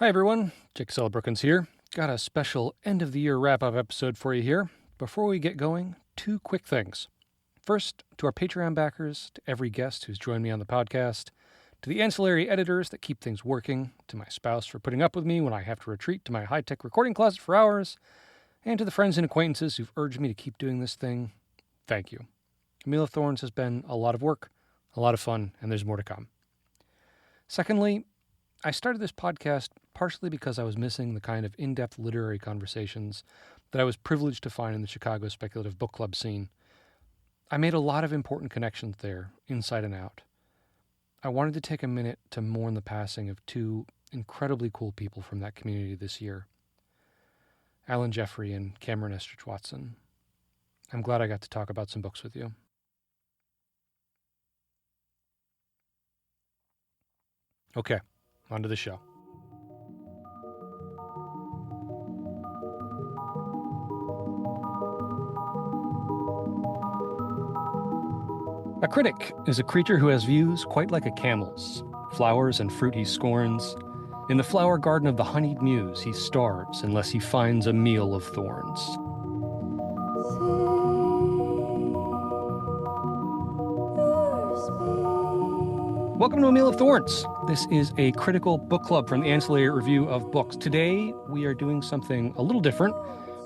Hi everyone, Jake Brookins here. Got a special end-of-the-year wrap-up episode for you here. Before we get going, two quick things. First, to our Patreon backers, to every guest who's joined me on the podcast, to the ancillary editors that keep things working, to my spouse for putting up with me when I have to retreat to my high-tech recording closet for hours, and to the friends and acquaintances who've urged me to keep doing this thing, thank you. A Meal of Thorns has been a lot of work, a lot of fun, and there's more to come. Secondly, I started this podcast partially because I was missing the kind of in-depth literary conversations that I was privileged to find in the Chicago speculative book club scene. I made a lot of important connections there, inside and out. I wanted to take a minute to mourn the passing of two incredibly cool people from that community this year. Allan Jeffrey and Cameron Estridge Watson. I'm glad I got to talk about some books with you. Okay, on to the show. A critic is a creature who has views quite like a camel's, flowers and fruit he scorns. In the flower garden of the honeyed muse he starves unless he finds a meal of thorns. Welcome to A Meal of Thorns. This is a critical book club from the Ancillary Review of Books. Today we are doing something a little different.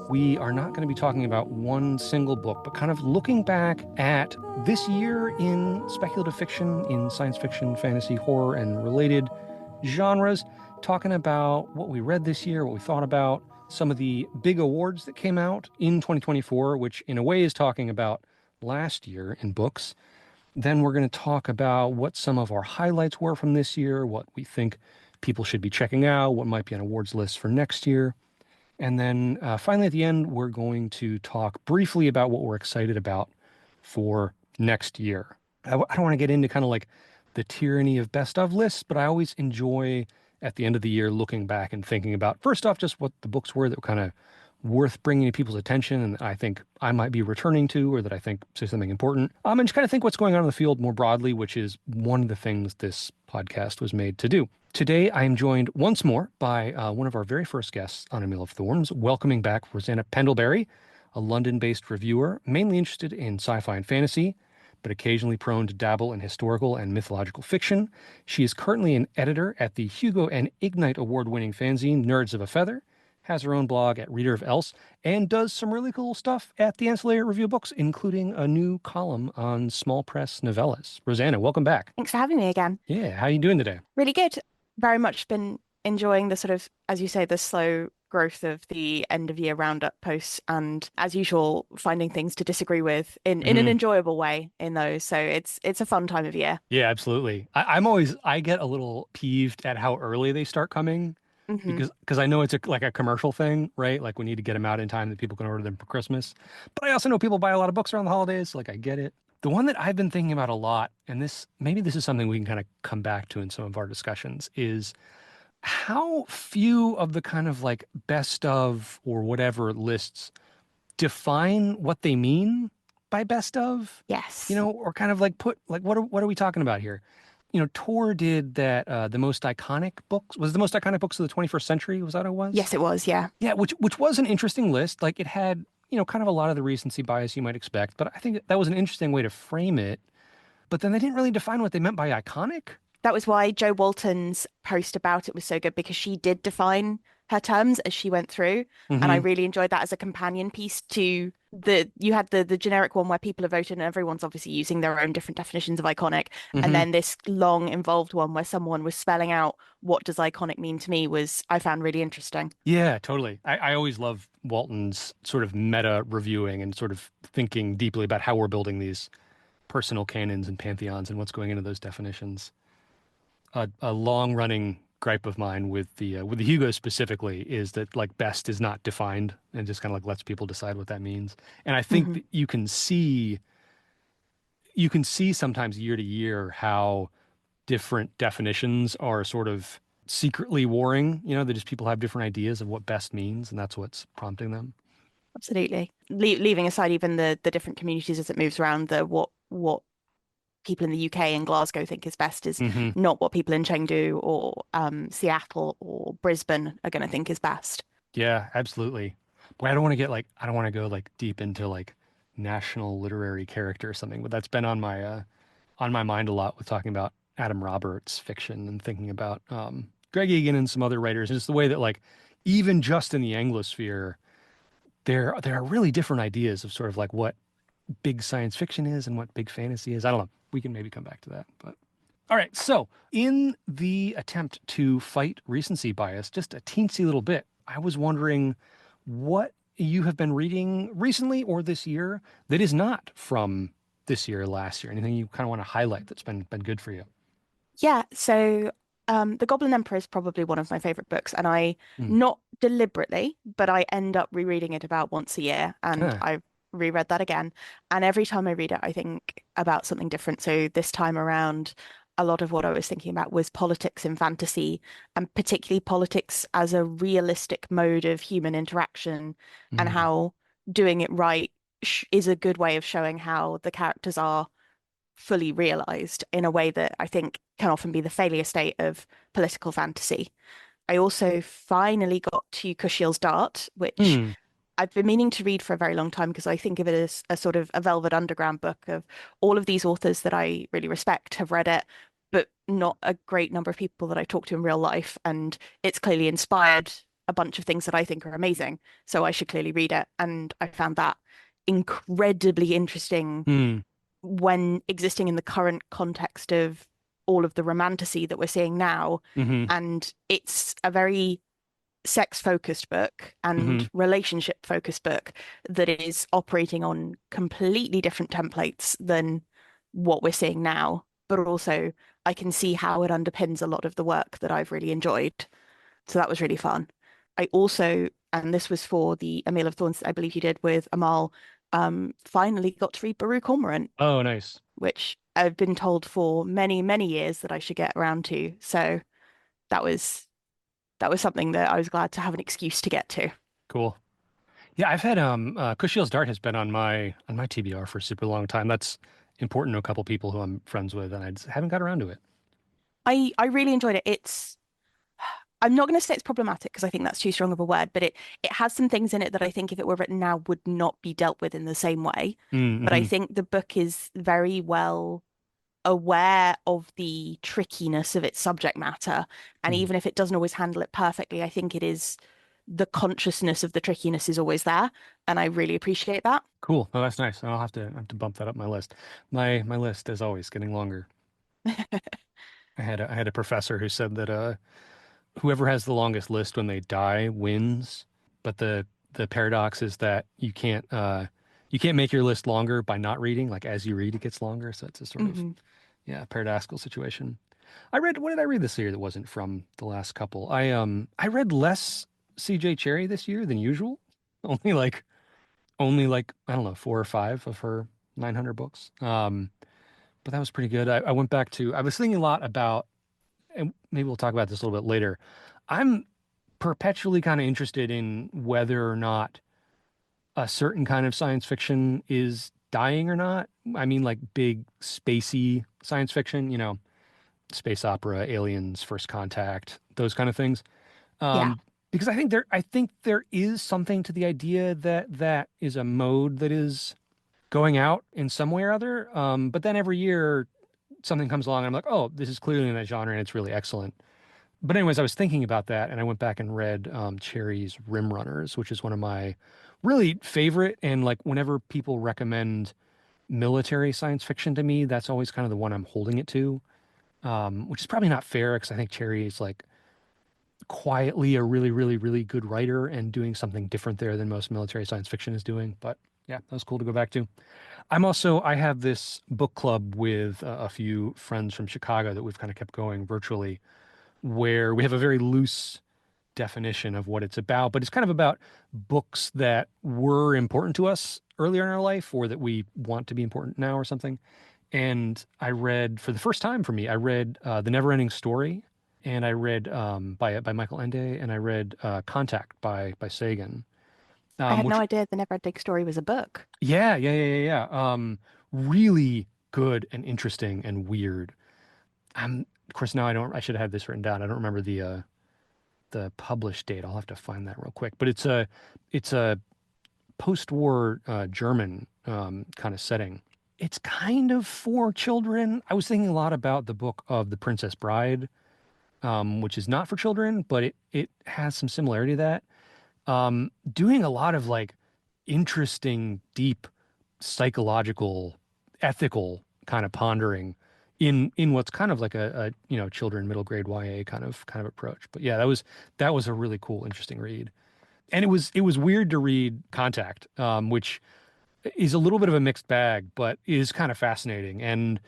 We are not going to be talking about one single book, but kind of looking back at this year in speculative fiction, in science fiction, fantasy, horror, and related genres, talking about what we read this year, what we thought about, some of the big awards that came out in 2024, which in a way is talking about last year in books. Then we're going to talk about what some of our highlights were from this year, what we think people should be checking out, what might be on awards lists for next year. And then finally, at the end, we're going to talk briefly about what we're excited about for next year. I don't want to get into kind of like the tyranny of best of lists, but I always enjoy at the end of the year looking back and thinking about, first off, just what the books were that were kind of worth bringing to people's attention and that I think I might be returning to, or that I think say something important. And just kind of think what's going on in the field more broadly, which is one of the things this podcast was made to do. Today, I am joined once more by one of our very first guests on A Meal of Thorns, welcoming back Roseanna Pendlebury, a London-based reviewer, mainly interested in sci-fi and fantasy, but occasionally prone to dabble in historical and mythological fiction. She is currently an editor at the Hugo and Ignite award-winning fanzine Nerds of a Feather, has her own blog at Reader of Else, and does some really cool stuff at the Ancillary Review Books, including a new column on small press novellas. Roseanna, welcome back. Thanks for having me again. Yeah, how are you doing today? Really good. Very much been enjoying the sort of, as you say, the slow growth of the end of year roundup posts, and as usual, finding things to disagree with in an enjoyable way in those. So it's a fun time of year. Yeah, absolutely. I get a little peeved at how early they start coming. Because I know it's like a commercial thing, right? Like we need to get them out in time that people can order them for Christmas. But I also know people buy a lot of books around the holidays, so like I get it. The one that I've been thinking about a lot, and maybe this is something we can kind of come back to in some of our discussions, is how few of the kind of like best of or whatever lists define what they mean by best of. Yes. Or kind of like put like what are we talking about here? Tor did that, the most iconic books, was the most iconic books of the 21st century, was that what it was? Yes, it was, yeah. Yeah, which was an interesting list. Like it had, kind of a lot of the recency bias you might expect, but I think that was an interesting way to frame it. But then they didn't really define what they meant by iconic. That was why Jo Walton's post about it was so good, because she did define her terms as she went through. And I really enjoyed that as a companion piece to you had the generic one where people are voting and everyone's obviously using their own different definitions of iconic. And then this long involved one where someone was spelling out what does iconic mean to me I found really interesting. Yeah, totally. I always love Walton's sort of meta reviewing and sort of thinking deeply about how we're building these personal canons and pantheons and what's going into those definitions. A long-running gripe of mine with the Hugo specifically is that like best is not defined and just kind of like lets people decide what that means. And I think that you can see sometimes year to year how different definitions are sort of secretly warring, that just people have different ideas of what best means, and that's what's prompting them. Absolutely. Leaving aside even the different communities as it moves around, what people in the UK and Glasgow think is best is Hmm. not what people in Chengdu or Seattle or Brisbane are going to think is best. Yeah, absolutely. Boy, I don't want to get like I don't want to go like deep into like national literary character or something, but that's been on my mind a lot with talking about Adam Roberts fiction and thinking about Greg Egan and some other writers. And it's the way that like even just in the Anglosphere, there are really different ideas of sort of like what big science fiction is and what big fantasy is. I don't know. We can maybe come back to that. But all right. So, in the attempt to fight recency bias just a teensy little bit, I was wondering what you have been reading recently or this year that is not from this year or last year. Anything you kind of want to highlight that's been good for you? Yeah, so The Goblin Emperor is probably one of my favorite books, and I Mm. not deliberately, but I end up rereading it about once a year, and Huh. I've reread that again. And every time I read it, I think about something different. So this time around, a lot of what I was thinking about was politics in fantasy, and particularly politics as a realistic mode of human interaction, and Mm. how doing it right sh is a good way of showing how the characters are fully realized in a way that I think can often be the failure state of political fantasy. I also finally got to Kushiel's Dart, which Mm. I've been meaning to read for a very long time because I think of it as a sort of a Velvet Underground book of all of these authors that I really respect have read it, but not a great number of people that I talk to in real life. And it's clearly inspired a bunch of things that I think are amazing. So I should clearly read it. And I found that incredibly interesting Mm. when existing in the current context of all of the romantasy that we're seeing now. Mm-hmm. And it's a very sex focused book Mm-hmm. and relationship focused book that is operating on completely different templates than what we're seeing now. But also, I can see how it underpins a lot of the work that I've really enjoyed. So that was really fun. I also, and this was for the A Meal of Thorns that I believe you did with Amal, finally got to read Baru Cormorant, Oh, nice. which I've been told for many, many years that I should get around to. So that was that was something that I was glad to have an excuse to get to. Cool. Yeah, I've had Kushiel's Dart has been on my TBR for a super long time. That's important to a couple people who I'm friends with, and I just haven't got around to it. I really enjoyed it. It's I'm not going to say it's problematic because I think that's too strong of a word, but it has some things in it that I think if it were written now would not be dealt with in the same way. But I Mm-hmm. think the book is very well aware of the trickiness of its subject matter. And Mm. even if it doesn't always handle it perfectly, I think it is the consciousness of the trickiness is always there. And I really appreciate that. Cool. Oh, that's nice. I'll have to bump that up my list. My list is always getting longer. I had a professor who said that whoever has the longest list when they die wins. But the paradox is that you can't make your list longer by not reading. Like as you read, it gets longer. So it's a sort of Hmm. yeah paradoxical situation. I read what did I read this year that wasn't from the last couple? I read less C.J. Cherry this year than usual. Only like only like I don't know 4 or 5 of her 900 books. But that was pretty good. I went back to I was thinking a lot about and maybe we'll talk about this a little bit later. I'm perpetually kind of interested in whether or not a certain kind of science fiction is dying or not. I mean, like big spacey science fiction, you know, space opera, aliens, first contact, those kind of things. Yeah. Because I think there is something to the idea that that is a mode that is going out in some way or other. But then every year something comes along and I'm like, oh, this is clearly in that genre and it's really excellent. But anyways, I was thinking about that and I went back and read Cherry's Rim Runners, which is one of my really favorite. And like whenever people recommend military science fiction to me, that's always kind of the one I'm holding it to, which is probably not fair because I think Cherry is like quietly a really, really, really good writer and doing something different there than most military science fiction is doing. But yeah, that was cool to go back to. I have this book club with a few friends from Chicago that we've kind of kept going virtually, where we have a very loose definition of what it's about, but it's kind of about books that were important to us earlier in our life or that we want to be important now or something. And I read for the first time for me, I read The Never-Ending Story and I read by Michael Ende and I read Contact by Sagan, I had no which idea the Never Ending Story was a book. yeah. Really good and interesting and weird. Of course, now I should have had this written down. I don't remember the published date. I'll have to find that real quick. But it's a post-war German kind of setting. It's kind of for children. I was thinking a lot about the book of The Princess Bride, which is not for children, but it has some similarity to that. Doing a lot of like interesting, deep psychological, ethical kind of pondering in what's kind of like a children middle grade YA kind of approach. But yeah, that was a really cool, interesting read. And it was weird to read Contact, which is a little bit of a mixed bag, but is kind of fascinating and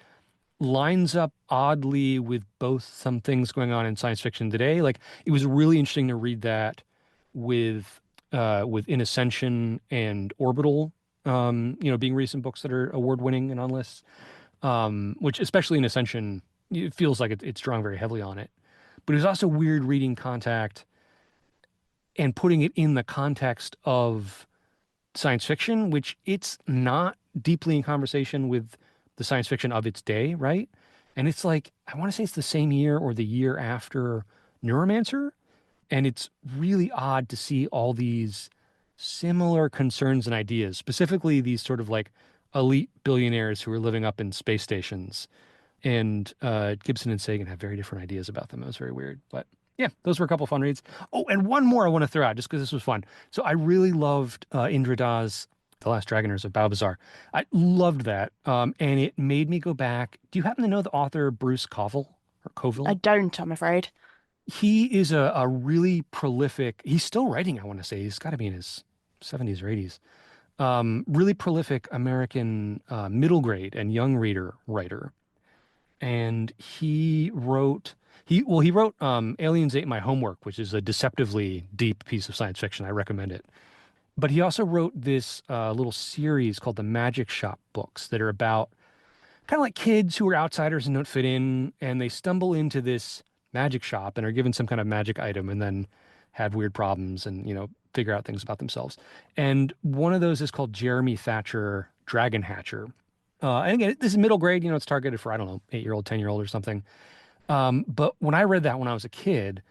lines up oddly with both some things going on in science fiction today. Like it was really interesting to read that with In Ascension and Orbital, being recent books that are award winning and on lists. Which especially in Ascension, it feels like it's drawing very heavily on it. But it was also weird reading Contact and putting it in the context of science fiction, which it's not deeply in conversation with the science fiction of its day, right? And it's like, I want to say it's the same year or the year after Neuromancer. And it's really odd to see all these similar concerns and ideas, specifically these sort of like elite billionaires who are living up in space stations. And Gibson and Sagan have very different ideas about them. It was very weird. But yeah, those were a couple fun reads. Oh, and one more I want to throw out just because this was fun. So I really loved Indra Da's The Last Dragoners of Balbazar. I loved that. And it made me go back. Do you happen to know the author Bruce Coville or I Coville? don't, I'm afraid. He is a really prolific, he's still writing, I want to say. He's got to be in his 70s or 80s. Really prolific American middle grade and young reader writer. And he wrote Aliens Ate My Homework, which is a deceptively deep piece of science fiction. I recommend it. But he also wrote this little series called the Magic Shop books that are about kind of like kids who are outsiders and don't fit in, and they stumble into this magic shop and are given some kind of magic item and then have weird problems and, figure out things about themselves. And one of those is called Jeremy Thatcher Dragon Hatcher. And again, this is middle grade, it's targeted for, I don't know, 8-year-old, 10-year-old or something. But when I read that when I was a kid,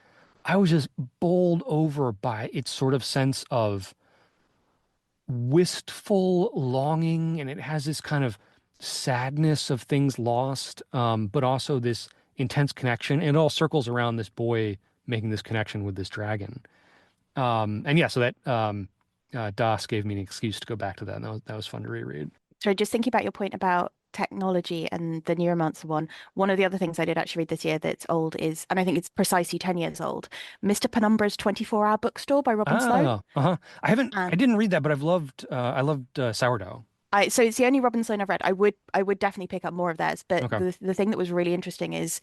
I was just bowled over by its sort of sense of wistful longing, and it has this kind of sadness of things lost, but also this intense connection. And it all circles around this boy making this connection with this dragon. And yeah, so that Das gave me an excuse to go back to that, and that was fun to reread. So just thinking about your point about technology and the Neuromancer one of the other things I did actually read this year that's old is, and I think it's precisely 10 years old, Mr. Penumbra's 24-Hour Bookstore by Robin Sloan. Oh, uh-huh. I And didn't read that, but I loved Sourdough. so it's the only Robin Sloan I've read. I would definitely pick up more of theirs. But Okay. the thing that was really interesting is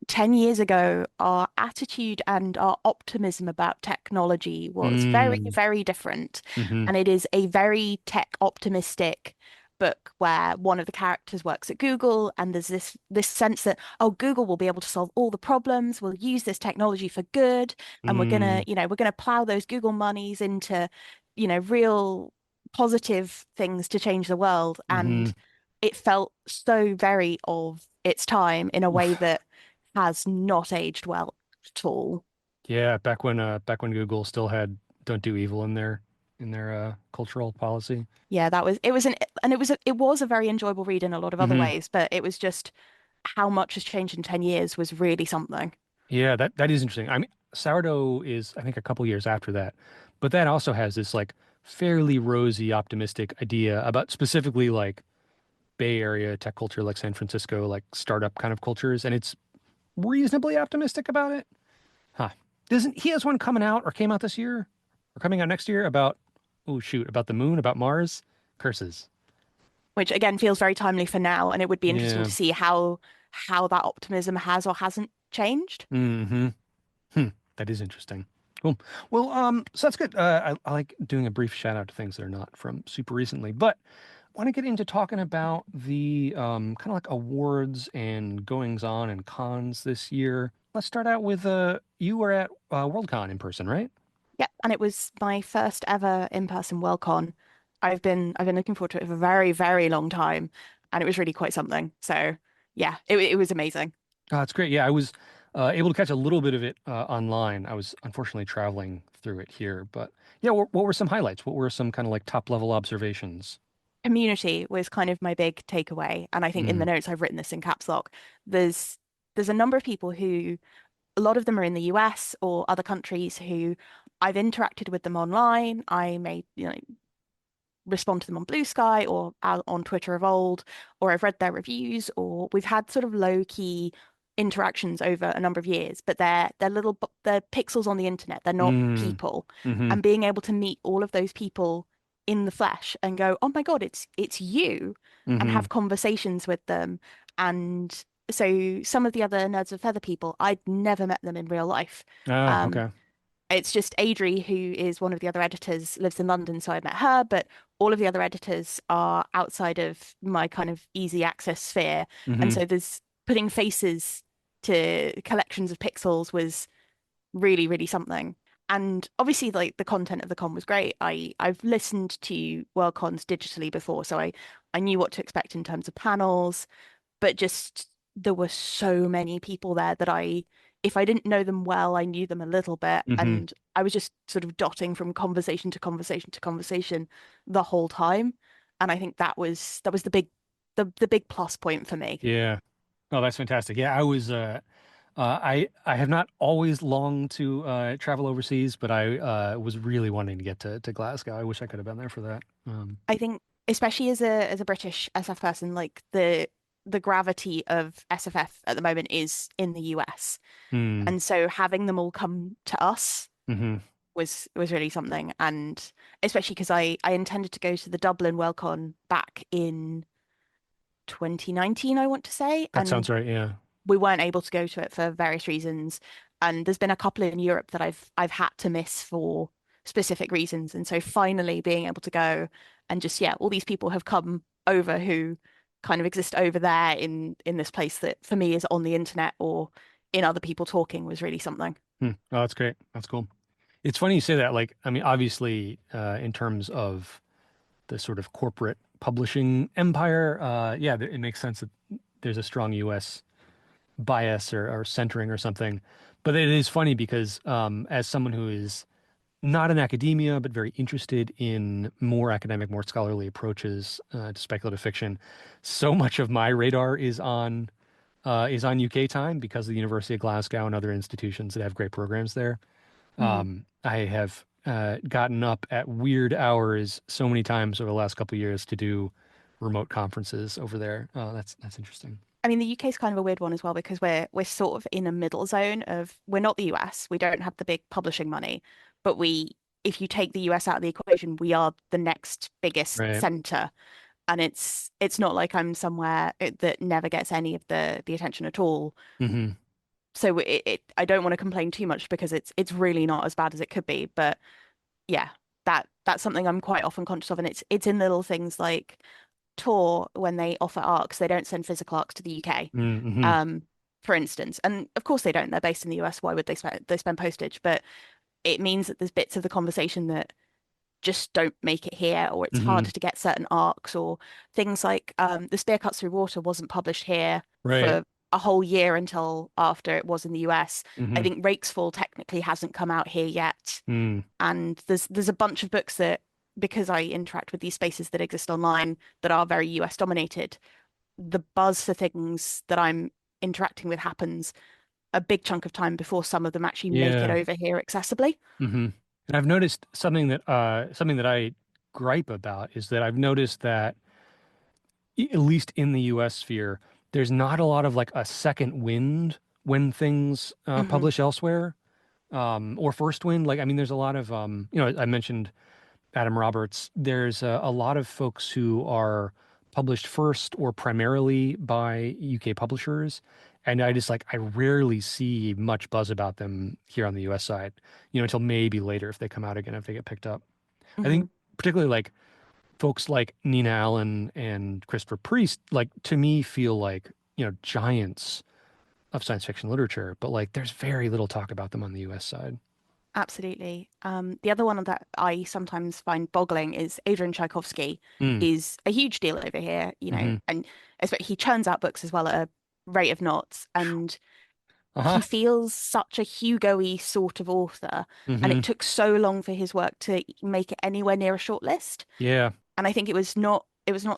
10 years ago, our attitude and our optimism about technology was very, Mm, very different. hmm And it is a very tech optimistic book where one of the characters works at Google and there's this sense that, oh, Google will be able to solve all the problems. We'll use this technology for good. And mm, we're gonna plow those Google monies into, real positive things to change the world. hmm And it felt so very of its time in a way that has not aged well at all. Yeah, back when Google still had "Don't do evil" in their cultural policy. Yeah, it was a very enjoyable read in a lot of other Hmm ways, but it was just how much has changed in 10 years was really something. Yeah, that is interesting. I mean, Sourdough is I think a couple years after that, but that also has this like fairly rosy, optimistic idea about specifically like Bay Area tech culture, like San Francisco, like startup kind of cultures, and it's reasonably optimistic about it. Huh. Doesn't he has one coming out or came out this year or coming out next year about, oh shoot, about the moon, about Mars? Curses. Which again feels very timely for now, and it would be interesting Yeah. to see how that optimism has or hasn't changed. Mm-hmm. Hmm. That is interesting. Cool. Well, so that's good. I like doing a brief shout out to things that are not from super recently, but I want to get into talking about the kind of like awards and goings on and cons this year. Let's start out with you were at Worldcon in person, right? Yep, and it was my first ever in-person Worldcon. I've been looking forward to it for a very, very long time. and it was really quite something. So yeah, it was amazing. Oh, that's great. Yeah, I was able to catch a little bit of it online. I was unfortunately traveling through it here, but yeah, what were some highlights? What were some kind of like top level observations? Community was kind of my big takeaway, and I think in the Mm, notes I've written this in caps lock. There's there's a number of people who a lot of them are in the US or other countries who I've interacted with them online. I may, respond to them on Blue Sky or out on Twitter of old, or I've read their reviews, or we've had sort of low key interactions over a number of years, but they're pixels on the internet. They're not mm, people. mm-hmm, And being able to meet all of those people in the flesh and go, oh my God, it's you, and mm-hmm. have conversations with them. And so some of the other Nerds of Feather people, I'd never met them in real life. Ah, Um, okay. it's just Adri, who is one of the other editors, lives in London, so I met her, but all of the other editors are outside of my kind of easy access sphere. And Mm-hmm. so there's putting faces to collections of pixels was really, really something. And obviously, like the content of the con was great. I've listened to Worldcons digitally before, so I knew what to expect in terms of panels, but just there were so many people there that if I didn't know them well, I knew them a little bit, Mm-hmm. and I was just sort of dotting from conversation to conversation to conversation the whole time. And I think that was the big plus point for me. Yeah. Oh, that's fantastic. Yeah, I was I have not always longed to travel overseas, but I was really wanting to get to Glasgow. I wish I could have been there for that. I think especially as a British SF person, like the gravity of SFF at the moment is in the US. Mm, And so having them all come to us mm-hmm. was really something. And especially because I intended to go to the Dublin Worldcon back in 2019, I want to say, That sounds and right. Yeah. we weren't able to go to it for various reasons. And there's been a couple in Europe that I've had to miss for specific reasons. And so finally being able to go and just, yeah, all these people have come over who kind of exist over there in this place that for me is on the internet or in other people talking was really something. Hmm. Oh, that's great. That's cool. It's funny you say that. Like, I mean, obviously, in terms of the sort of corporate publishing empire, yeah, it makes sense that there's a strong U.S. bias or centering or something. But it is funny because as someone who is not in academia, but very interested in more academic, more scholarly approaches to speculative fiction, so much of my radar is on UK time because of the University of Glasgow and other institutions that have great programs there. Mhm. I have gotten up at weird hours so many times over the last couple of years to do remote conferences over there. That's interesting. I mean, the UK is kind of a weird one as well because we're sort of in a middle zone of we're not the US, we don't have the big publishing money, but we if you take the US out of the equation, we are the next biggest Right. center, and it's not like I'm somewhere that never gets any of the attention at all. Hmm. So I don't want to complain too much because it's really not as bad as it could be, but yeah, that's something I'm quite often conscious of, and it's in little things like Tor when they offer ARCs, they don't send physical ARCs to the UK, Hmm. um, for instance. And of course they don't. They're based in the US. Why would they spend postage? But it means that there's bits of the conversation that just don't make it here, or it's Hmm. harder to get certain arcs, or things like the Spear Cuts Through Water wasn't published here Right. for a whole year until after it was in the US. I Hmm. think Rakes Fall technically hasn't come out here yet. Mm. And there's a bunch of books that because I interact with these spaces that exist online that are very US dominated, the buzz for things that I'm interacting with happens a big chunk of time before some of them actually make it Yeah. over here accessibly. Hmm. And I've noticed something that I gripe about is that I've noticed that at least in the US sphere, there's not a lot of like a second wind when things Hmm. publish elsewhere. Or first wind. Like, I mean, there's a lot of, I mentioned Adam Roberts. There's a lot of folks who are published first or primarily by UK publishers. And I just like, I rarely see much buzz about them here on the US side, until maybe later if they come out again, if they get picked up. I Hmm. think particularly like folks like Nina Allan and Christopher Priest, like to me feel like, giants of science fiction literature, but like there's very little talk about them on the US side. Absolutely. The other one that I sometimes find boggling is Adrian Tchaikovsky Mm. is a huge deal over here, Hmm. and he churns out books as well at a rate of knots, and he Uh-huh. feels such a Hugo-y sort of author, and Hmm. it took so long for his work to make it anywhere near a shortlist. Yeah. And I think it was not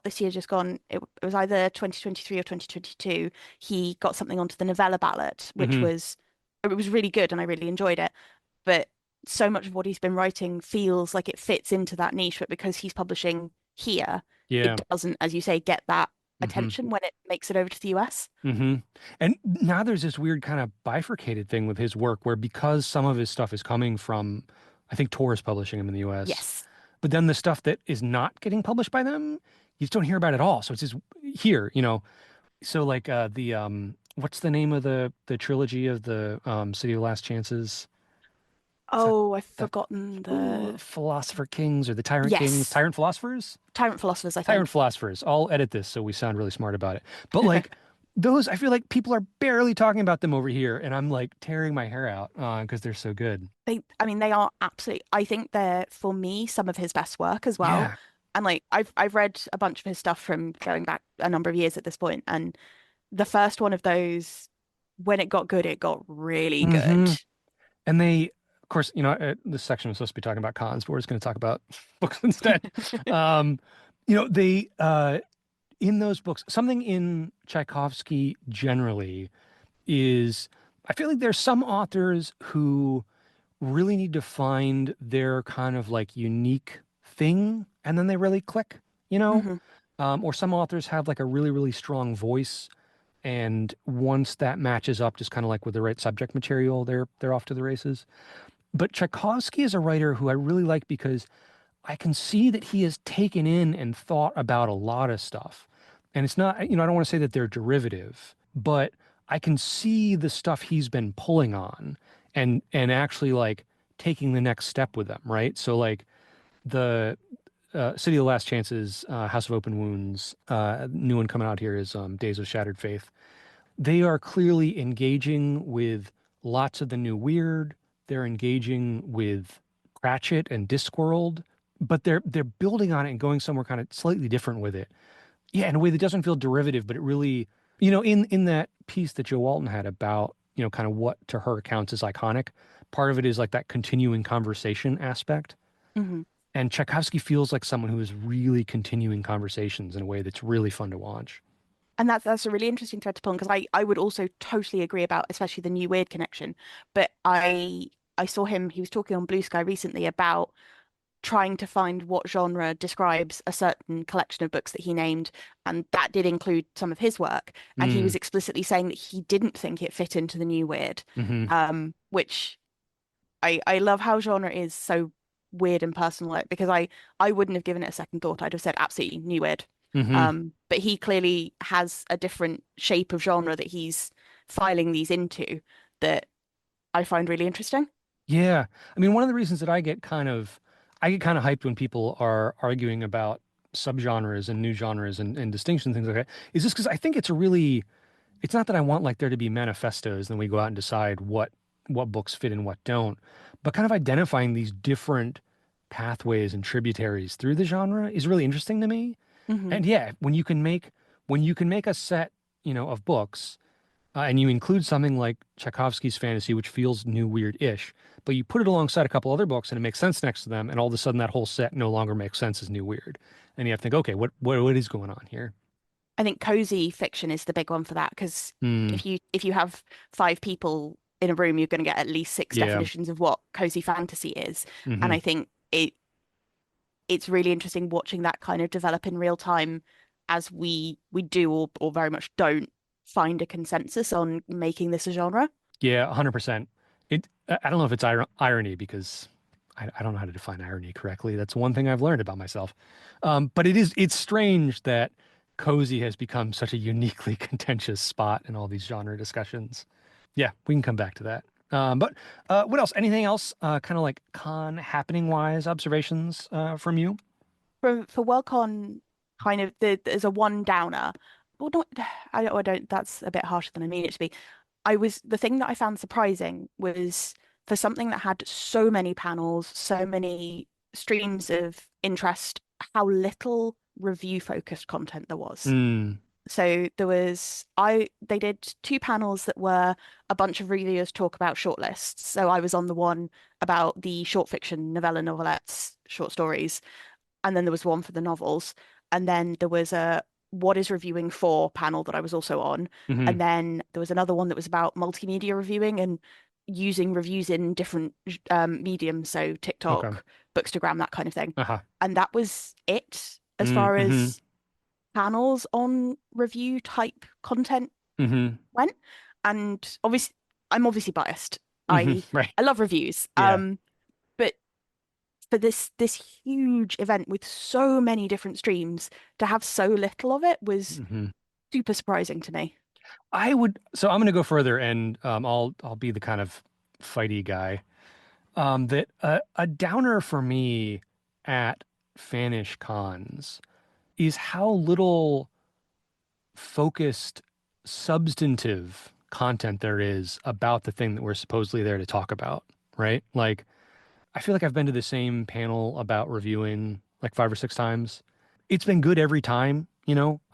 this year just gone. It was either 2023 or 2022. He got something onto the novella ballot, which Hmm. was it was really good, and I really enjoyed it. But so much of what he's been writing feels like it fits into that niche, but because he's publishing here, Yeah. it doesn't, as you say, get that Hmm. attention when it makes it over to the US. Hmm. And now there's this weird kind of bifurcated thing with his work where because some of his stuff is coming from, I think Tor is publishing him in the US, Yes. but then the stuff that is not getting published by them, you just don't hear about at all. So it's just here, So like the what's the name of the trilogy of the City of Last Chances? Is that Oh, I've the forgotten the Philosopher Kings or the Tyrant Kings? yes, Tyrant Philosophers? Tyrant Philosophers, I Tyrant think. Philosophers. I'll edit this so we sound really smart about it. But like those, I feel like people are barely talking about them over here, and I'm like tearing my hair out because they're so good. I mean, they are absolutely. I think they're for me some of his best work as well. Yeah. And like I've read a bunch of his stuff from going back a number of years at this point, and the first one of those, when it got good, it got really good. Hmm. And they, of course, this section was supposed to be talking about cons, but we're just going to talk about books instead. Um, they in those books, something in Tchaikovsky generally is, I feel like there's some authors who really need to find their kind of like unique thing, and then they really click, you know? Hmm. Or some authors have like a really, really strong voice, and once that matches up, just kind of like with the right subject material, they're off to the races. But Tchaikovsky is a writer who I really like because I can see that he has taken in and thought about a lot of stuff. And it's not, I don't want to say that they're derivative, but I can see the stuff he's been pulling on and actually like taking the next step with them, right? So like the City of the Last Chances, House of Open Wounds, new one coming out here is Days of Shattered Faith. They are clearly engaging with lots of the new weird. They're engaging with Pratchett and Discworld, but they're building on it and going somewhere kind of slightly different with it. Yeah, in a way that doesn't feel derivative, but it really, in that piece that Joe Walton had about, kind of what to her counts as iconic, part of it is like that continuing conversation aspect. Hmm. And Tchaikovsky feels like someone who is really continuing conversations in a way that's really fun to watch. And that's a really interesting thread to pull on because I would also totally agree about especially the new weird connection. But I saw him, he was talking on Blue Sky recently about trying to find what genre describes a certain collection of books that he named, and that did include some of his work. And he Mm, was explicitly saying that he didn't think it fit into the new weird, hmm. which I love how genre is so weird and personal, like, because I wouldn't have given it a second thought. I'd have said absolutely new weird. Hmm. But he clearly has a different shape of genre that he's filing these into that I find really interesting. Yeah. I mean, one of the reasons that I get kind of hyped when people are arguing about subgenres and new genres and distinctions, things like that, is just because I think it's not that I want like there to be manifestos and then we go out and decide what books fit and what don't, but kind of identifying these different pathways and tributaries through the genre is really interesting to me. Hmm. And yeah, when you can make a set, of books, and you include something like Tchaikovsky's fantasy, which feels new, weird-ish, but you put it alongside a couple other books and it makes sense next to them, and all of a sudden that whole set no longer makes sense as new weird. And you have to think, okay, what is going on here? I think cozy fiction is the big one for that because Hmm. if you have five people in a room, you're going to get at least six Yeah. definitions of what cozy fantasy is. And Hmm. I think it's really interesting watching that kind of develop in real time as we do or very much don't find a consensus on making this a genre. Yeah, 100%. I don't know if it's irony because I don't know how to define irony correctly. That's one thing I've learned about myself. But it's strange that cozy has become such a uniquely contentious spot in all these genre discussions. Yeah, we can come back to that. But what else? Anything else? Kind of like con happening wise observations from you? For Worldcon, kind of there's a one downer. Well, not I don't. That's a bit harsher than I mean it to be. The thing that I found surprising was for something that had so many panels, so many streams of interest, how little review focused content there was. Mm. So they did two panels that were a bunch of reviewers talk about shortlists. So I was on the one about the short fiction, novella, novelettes, short stories, and then there was one for the novels. And then there was a what is reviewing for panel that I was also on. Hmm. And then there was another one that was about multimedia reviewing and using reviews in different mediums, so Okay. TikTok, Bookstagram, that kind of thing. Uh-huh. And that was it as far Mm-hmm. as panels on review type content Mm-hmm. went. And obviously, I'm obviously biased. Hmm. I Right. I love reviews. Yeah. But for this huge event with so many different streams, to have so little of it was Hmm. super surprising to me. So I'm gonna go further and I'll be the kind of fighty guy. That a downer for me at Fanish cons is how little focused, substantive content there is about the thing that we're supposedly there to talk about, right? Like, I feel like I've been to the same panel about reviewing like 5 or 6 times. It's been good every time,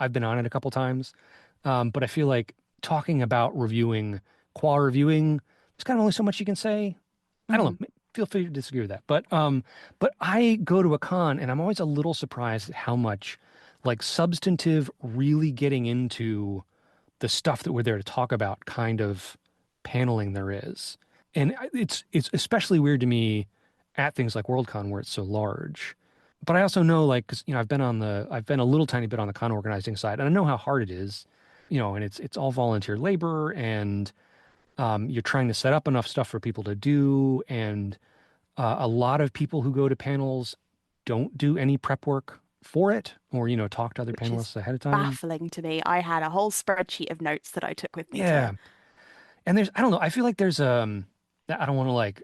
I've been on it a couple times. But I feel like talking about reviewing, qual reviewing, there's kind of only so much you can say. I don't Hmm. know. Feel free to disagree with that. But I go to a con and I'm always a little surprised at how much like substantive, really getting into the stuff that we're there to talk about kind of paneling there is. And it's especially weird to me at things like Worldcon where it's so large. But I also know like 'cause, I've been a little tiny bit on the con organizing side and I know how hard it is, and it's all volunteer labor and you're trying to set up enough stuff for people to do and a lot of people who go to panels don't do any prep work for it or talk to other Which is panelists ahead of time. baffling to me. I had a whole spreadsheet of notes that I took with me Yeah. to. And I don't know, I feel like I don't want to like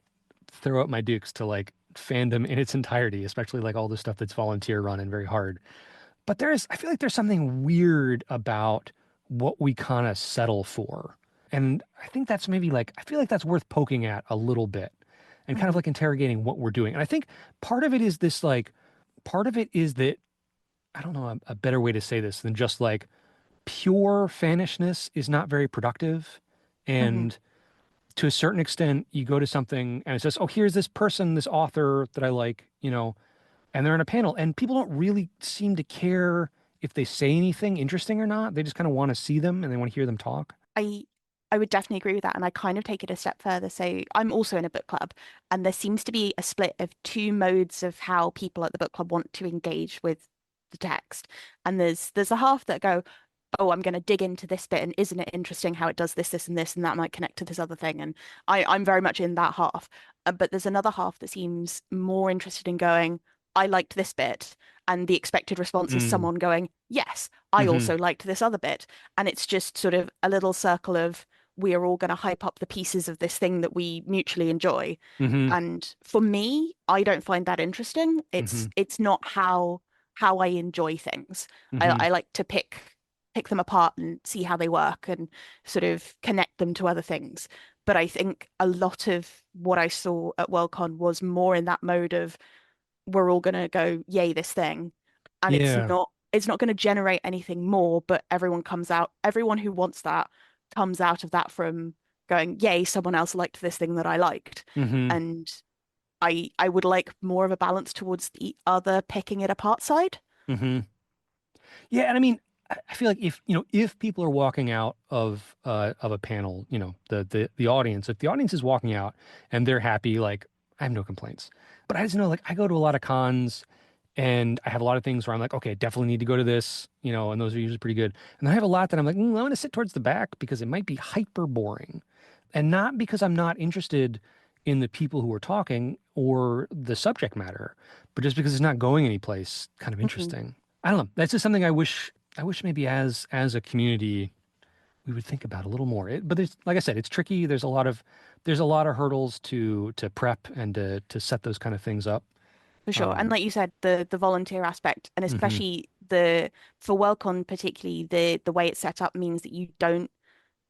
throw out my dukes to like fandom in its entirety, especially like all the stuff that's volunteer run and very hard. But I feel like there's something weird about what we kind of settle for. And I think that's maybe like, I feel like that's worth poking at a little bit and kind of Mhm. like interrogating what we're doing. And I think part of it is part of it is that, I don't know a better way to say this than just like pure fanishness is not very productive. Mhm. And to a certain extent, you go to something and it says, oh, here's this person, this author that I like, and they're in a panel, and people don't really seem to care if they say anything interesting or not. They just kind of want to see them and they want to hear them talk. I I would definitely agree with that, and I kind of take it a step further. So I'm also in a book club, and there seems to be a split of two modes of how people at the book club want to engage with the text. And there's a half that go, oh, I'm going to dig into this bit, and isn't it interesting how it does this, this, and this, and that might connect to this other thing. And I'm very much in that half. But there's another half that seems more interested in going, I liked this bit, and the expected response is Mm. someone going, yes, I Hmm. also liked this other bit. And it's just sort of a little circle of we are all going to hype up the pieces of this thing that we mutually enjoy. Hmm. And for me, I don't find that interesting. Hmm. It's not how I enjoy things. Hmm. I like to pick them apart and see how they work and sort of connect them to other things. But I think a lot of what I saw at Worldcon was more in that mode of we're all gonna go, yay, this thing. And Yeah. it's not gonna generate anything more, but everyone who wants that comes out of that from going, yay, someone else liked this thing that I liked. Hmm. And I would like more of a balance towards the other picking it apart side. Hmm. Yeah, and I mean, I feel like if people are walking out of a panel, the audience, if the audience is walking out and they're happy, like I have no complaints. But I just know like I go to a lot of cons and I have a lot of things where I'm like, okay, I definitely need to go to this, and those are usually pretty good. And then I have a lot that I'm like, I'm going to sit towards the back because it might be hyper boring. And not because I'm not interested in the people who are talking or the subject matter, but just because it's not going anyplace kind of Mhm. interesting. I don't know. That's just something I wish maybe as a community we would think about a little more. But there's like I said, it's tricky. There's a lot of hurdles to prep and to set those kind of things up. For sure. And Um, like you said, the volunteer aspect, and hmm. especially the for Worldcon particularly, the way it's set up means that you don't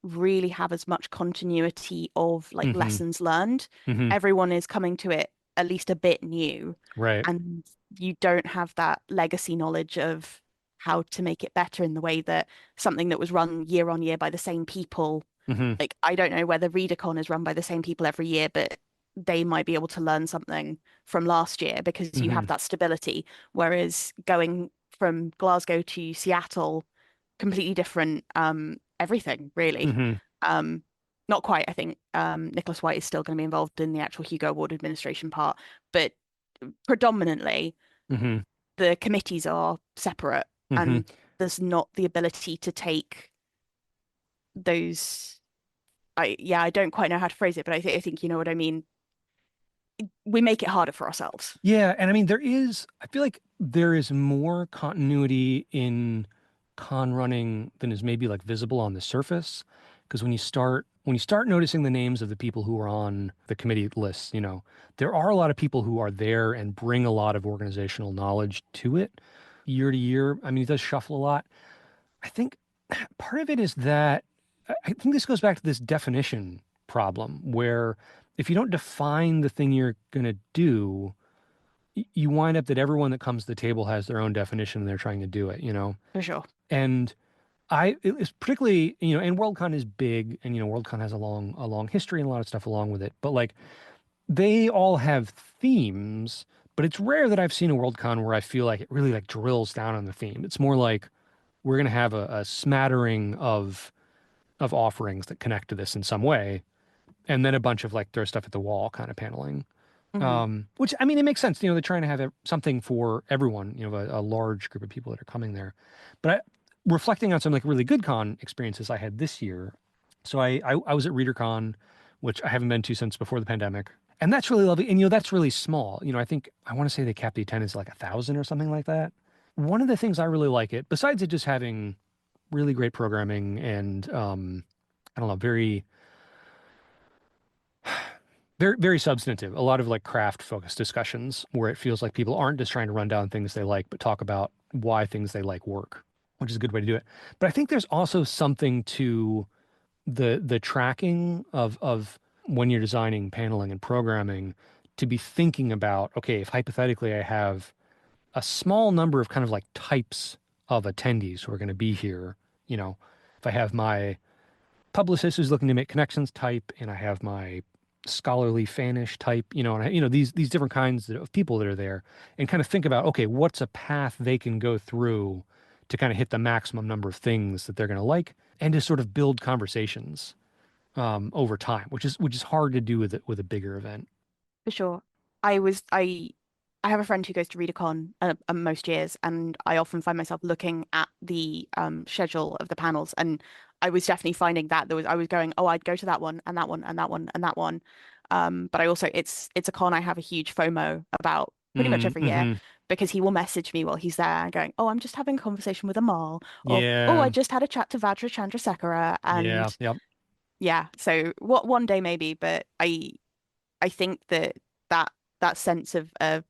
really have as much continuity of like Mm-hmm. lessons learned. Mm-hmm. Everyone is coming to it at least a bit new, Right. and you don't have that legacy knowledge of how to make it better in the way that something that was run year on year by the same people. Mm-hmm. Like, I don't know whether Readercon is run by the same people every year, but they might be able to learn something from last year because you Mm-hmm. have that stability. Whereas going from Glasgow to Seattle, completely different everything, really. Mm-hmm. Um, Not quite, I think. Nicholas White is still going to be involved in the actual Hugo Award administration part, but predominantly Mm-hmm. the committees are separate Mm-hmm. and there's not the ability to take those. I don't quite know how to phrase it, but I think you know what I mean. We make it harder for ourselves. Yeah, and I mean I feel like there is more continuity in con running than is maybe like visible on the surface. Because when you start noticing the names of the people who are on the committee lists, there are a lot of people who are there and bring a lot of organizational knowledge to it year to year. I mean, it does shuffle a lot. I think part of it is that I think this goes back to this definition problem where if you don't define the thing you're going to do, you wind up that everyone that comes to the table has their own definition and they're trying to do it. For sure. And it's particularly, and Worldcon is big and, Worldcon has a long history and a lot of stuff along with it. But like they all have themes, but it's rare that I've seen a Worldcon where I feel like it really like drills down on the theme. It's more like we're going to have a smattering of offerings that connect to this in some way, and then a bunch of like throw stuff at the wall kind of paneling. Hmm. Which I mean, it makes sense. They're trying to have something for everyone. A large group of people that are coming there. But reflecting on some like really good con experiences I had this year. So I was at Readercon, which I haven't been to since before the pandemic, and that's really lovely. And that's really small. I think I want to say they capped the attendance at like 1,000 or something like that. One of the things I really like it, besides it just having really great programming and I don't know, very very, very substantive. A lot of like craft focused discussions where it feels like people aren't just trying to run down things they like, but talk about why things they like work, which is a good way to do it. But I think there's also something to the tracking of when you're designing paneling and programming to be thinking about, okay, if hypothetically I have a small number of kind of like types of attendees who are going to be here, if I have my publicist who's looking to make connections type, and I have my scholarly fanish type, and these different kinds of people that are there, and kind of think about, okay, what's a path they can go through to kind of hit the maximum number of things that they're going to like, and to sort of build conversations over time, which is hard to do with a bigger event. For sure. I was I have a friend who goes to Readercon most years, and I often find myself looking at the schedule of the panels, and I was definitely finding that I was going, oh, I'd go to that one and that one and that one and that one. But I also it's a con I have a huge FOMO about pretty much every year Mm-hmm. because he will message me while he's there and going, oh, I'm just having a conversation with Amal, or oh, I Yeah. just had a chat to Vajra Chandrasekhara, Yeah. and Yep. yeah, so what one day maybe, but I think that that that sense of an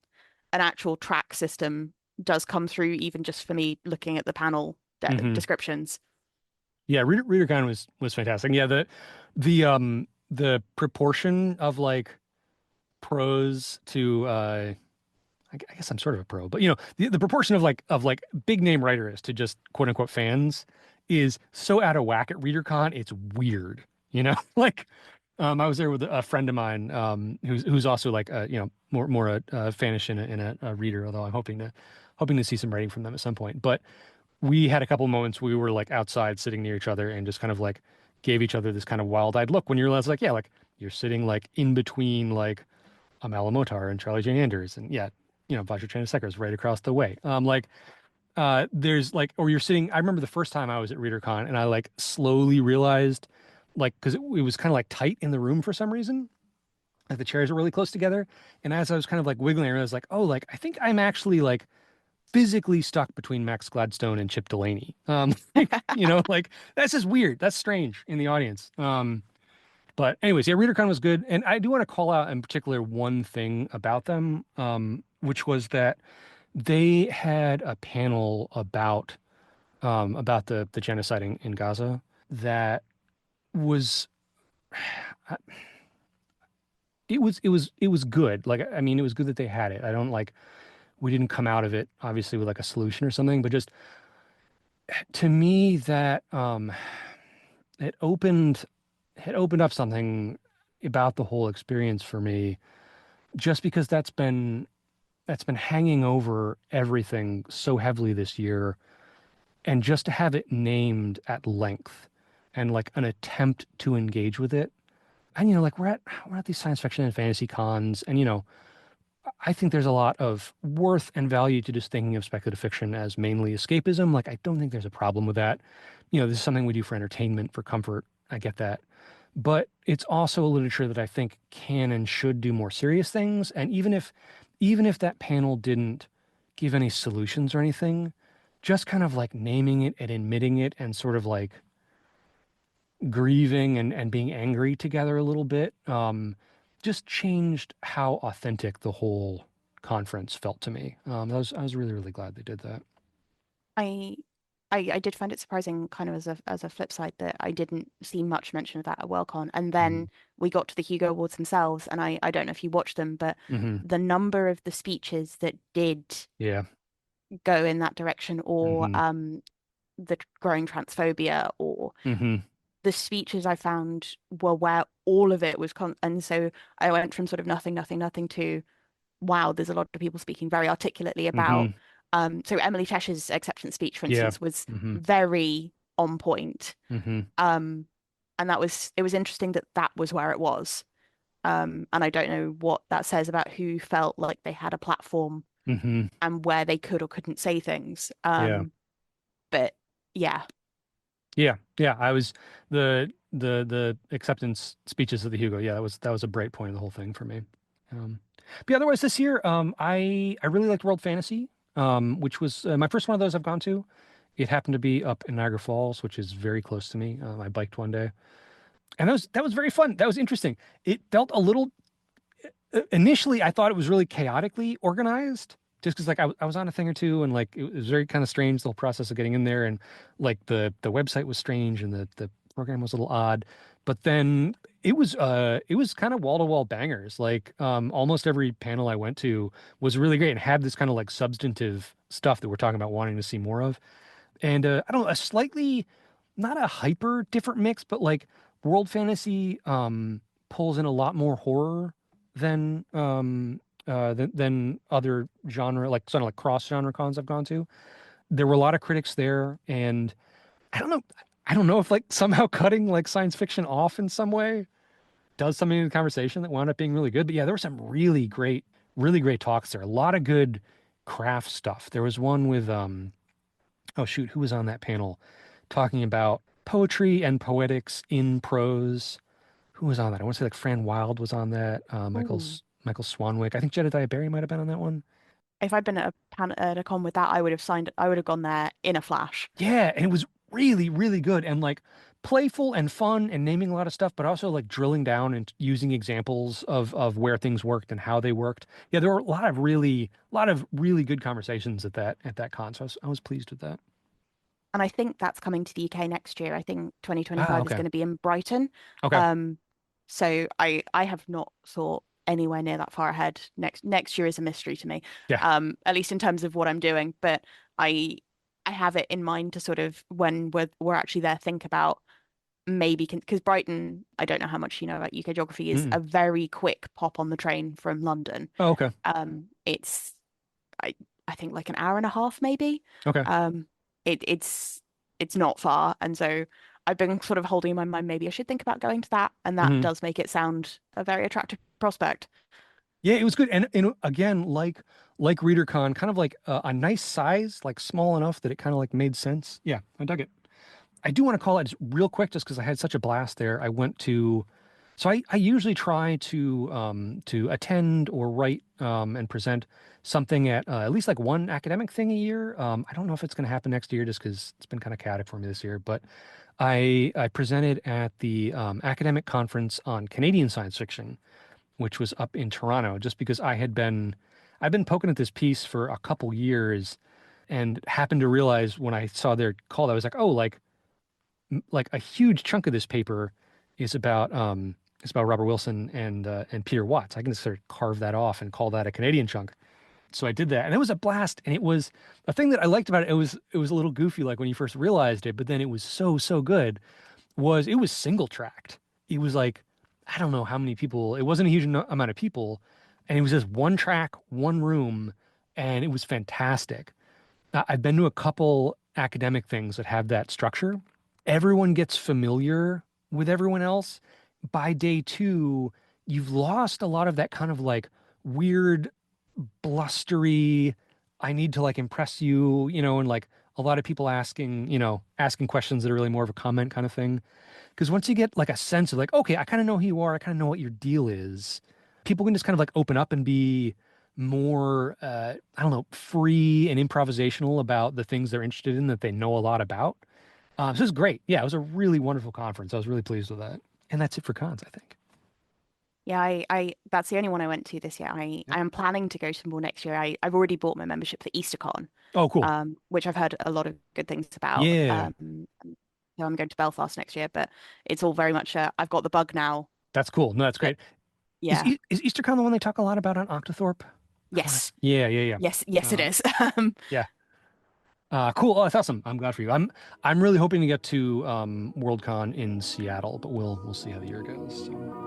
actual track system does come through even just for me looking at the panel Mm-hmm. descriptions. Yeah, ReaderCon was fantastic. Yeah, the proportion of like pros to I guess I'm sort of a pro, but the proportion of like big name writers to just quote unquote fans is so out of whack at ReaderCon, it's weird. Like I was there with a friend of mine who's also like more a fanish and a reader, although I'm hoping to see some writing from them at some point. But we had a couple moments we were like outside sitting near each other and just kind of like gave each other this kind of wild-eyed look when you realize like, yeah, like you're sitting like in between like Amala Motar and Charlie Jane Anders, and yeah, Vajra Chandrasekhar is right across the way. There's like, or you're sitting. I remember the first time I was at ReaderCon, and I like slowly realized, like, because it was kind of like tight in the room for some reason, like the chairs were really close together, and as I was kind of like wiggling, I realized like, oh, like I think I'm actually like physically stuck between Max Gladstone and Chip Delaney. Like that's just weird. That's strange in the audience. But anyways, yeah, ReaderCon was good, and I do want to call out in particular one thing about them, which was that they had a panel about the genocide in Gaza that was it was good. Like, I mean, it was good that they had it. I don't like we didn't come out of it obviously with like a solution or something, but just to me that it opened it opened up something about the whole experience for me, just because that's been hanging over everything so heavily this year, and just to have it named at length and like an attempt to engage with it. And like we're at these science fiction and fantasy cons, and I think there's a lot of worth and value to just thinking of speculative fiction as mainly escapism. Like, I don't think there's a problem with that. This is something we do for entertainment, for comfort. I get that. But it's also a literature that I think can and should do more serious things. And even if that panel didn't give any solutions or anything, just kind of like naming it and admitting it and sort of like grieving and being angry together a little bit, just changed how authentic the whole conference felt to me. I was really, really glad they did that. I I did find it surprising, kind of as a flip side, that I didn't see much mention of that at Worldcon. And Mm-hmm. then we got to the Hugo Awards themselves, and I don't know if you watched them, but Mm-hmm. the number of the speeches that did Yeah. go in that direction, or Mm-hmm. the growing transphobia, or Mm-hmm. the speeches I found were where all of it was and so I went from sort of nothing, nothing, nothing to wow, there's a lot of people speaking very articulately about Mm-hmm. so Emily Chesh's acceptance speech, for Yeah. instance, was Mm-hmm. very on point. Mm-hmm. Um, and it was interesting that that was where it was. And I don't know what that says about who felt like they had a platform Mm-hmm. and where they could or couldn't say things. Yeah. But yeah, Yeah. Yeah. I was the acceptance speeches of the Hugo. Yeah, that was a bright point of the whole thing for me. But yeah, otherwise this year, I really liked World Fantasy, which was my first one of those I've gone to. It happened to be up in Niagara Falls, which is very close to me. I biked one day, and that was very fun. That was interesting. It felt a little initially. I thought it was really chaotically organized, just because like I was on a thing or two, and like it was very kind of strange, the whole process of getting in there, and like the website was strange, and the program was a little odd. But then it was kind of wall to wall bangers. Like almost every panel I went to was really great and had this kind of like substantive stuff that we're talking about wanting to see more of. And I don't know, a slightly, not a hyper different mix, but like World Fantasy pulls in a lot more horror than than other genre, like sort of like cross genre cons I've gone to. There were a lot of critics there, and I don't know, I don't know if like somehow cutting like science fiction off in some way does something to the conversation that wound up being really good. But yeah, there were some really great talks there. A lot of good craft stuff. There was one with oh shoot, who was on that panel talking about poetry and poetics in prose? Who was on that? I want to say like Fran Wild was on that. ooh, Michael Swanwick. I think Jedediah Barry might have been on that one. if I'd been at a con with that, I would have signed. I would have gone there in a flash. Yeah, and it was really, really good and like playful and fun and naming a lot of stuff, but also like drilling down and using examples of where things worked and how they worked. Yeah, there were a lot of really good conversations at that con. So I was pleased with that. And I think that's coming to the UK next year. I think Ah, 2025 is okay. going to be in Brighton. Okay. Um, so I have not thought anywhere near that far ahead. Next year is a mystery to me, Yeah. at least in terms of what I'm doing. But I I have it in mind to sort of when we're actually there, think about maybe because Brighton, I don't know how much you know about UK geography, is Mm-mm. a very quick pop on the train from London. Oh, okay. It's I I think like an hour and a half maybe. Okay. Um, it's not far, and so I've been sort of holding in my mind maybe I should think about going to that, and that Hmm. does make it sound a very attractive prospect. Yeah, it was good. And again, like ReaderCon, kind of like a nice size, like small enough that it kind of like made sense. Yeah, I dug it. I do want to call it just real quick, just because I had such a blast there. I went to, so I usually try to attend or write and present something at least like one academic thing a year. I don't know if it's going to happen next year, just because it's been kind of chaotic for me this year. But I presented at the academic conference on Canadian science fiction, which was up in Toronto, just because I've been poking at this piece for a couple years, and happened to realize when I saw their call, I was like, oh, like like a huge chunk of this paper is about it's about Robert Wilson and Peter Watts. I can just sort of carve that off and call that a Canadian chunk. So I did that, and it was a blast. And it was a thing that I liked about it. It was a little goofy, like when you first realized it, but then it was so good. It was single tracked. It was like I don't know how many people. It wasn't a huge amount of people, and it was just one track, one room, and it was fantastic. I've been to a couple academic things that have that structure. Everyone gets familiar with everyone else. By day two, you've lost a lot of that kind of like weird, blustery, I need to like impress you, and like a lot of people asking questions that are really more of a comment kind of thing. Because once you get like a sense of like, okay, I kind of know who you are, I kind of know what your deal is, people can just kind of like open up and be more, I don't know, free and improvisational about the things they're interested in that they know a lot about. So it was great. Yeah, it was a really wonderful conference. I was really pleased with that. And that's it for cons, I think. Yeah, I that's the only one I went to this year. I Yep. am planning to go to more next year. I've already bought my membership for Eastercon, Oh, cool. which I've heard a lot of good things about. Yeah, So I'm going to Belfast next year, but it's all very much I've got the bug now that's cool. No, that's that great. Is yeah. Is Eastercon the one they talk a lot about on Octothorpe? Yes. Yeah, yeah, Yes, it yeah. is. Yeah. Cool. Oh, that's awesome. I'm glad for you. I'm really hoping to get to Worldcon in Seattle, but we'll see how the year goes. So.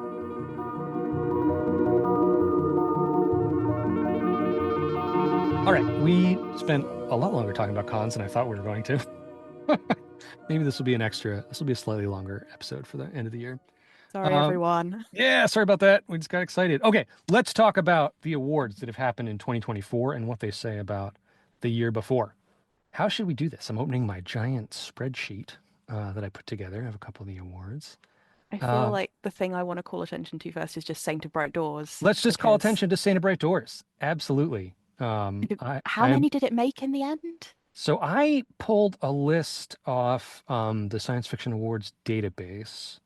All right, we spent a lot longer talking about cons than I thought we were going to. Maybe this will be an extra. This will be a slightly longer episode for the end of the year. Sorry, Um, everyone. yeah, sorry about that. We just got excited. Okay, let's talk about the awards that have happened in 2024 and what they say about the year before. How should we do this? I'm opening my giant spreadsheet that I put together. I have a couple of the awards. I feel Uh, like the thing I want to call attention to first is just Saint of Bright Doors let's just call because attention to Santa Bright Doors. Absolutely. how I'm many did it make in the end? so I pulled a list off the Science Fiction Awards database.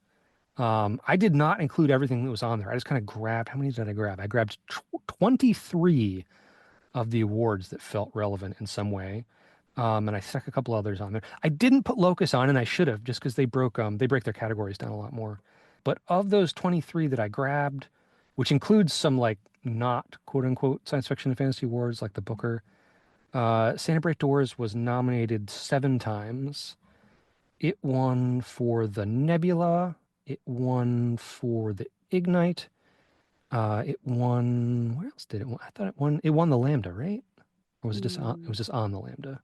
I did not include everything that was on there. I just kind of grabbed, how many did I grab? I grabbed 23 of the awards that felt relevant in some way. And I stuck a couple others on there. I didn't put Locus on, and I should have, just because they break their categories down a lot more. But of those 23 that I grabbed, which includes some like not quote unquote science fiction and fantasy awards like the Booker, Santa Bright Doors was nominated 7 times. It won for the Nebula. It won for the Ignite. It won. Where else did it won? I thought it won. It won the Lambda, right? Or was it just on? It Hmm. was just on the Lambda.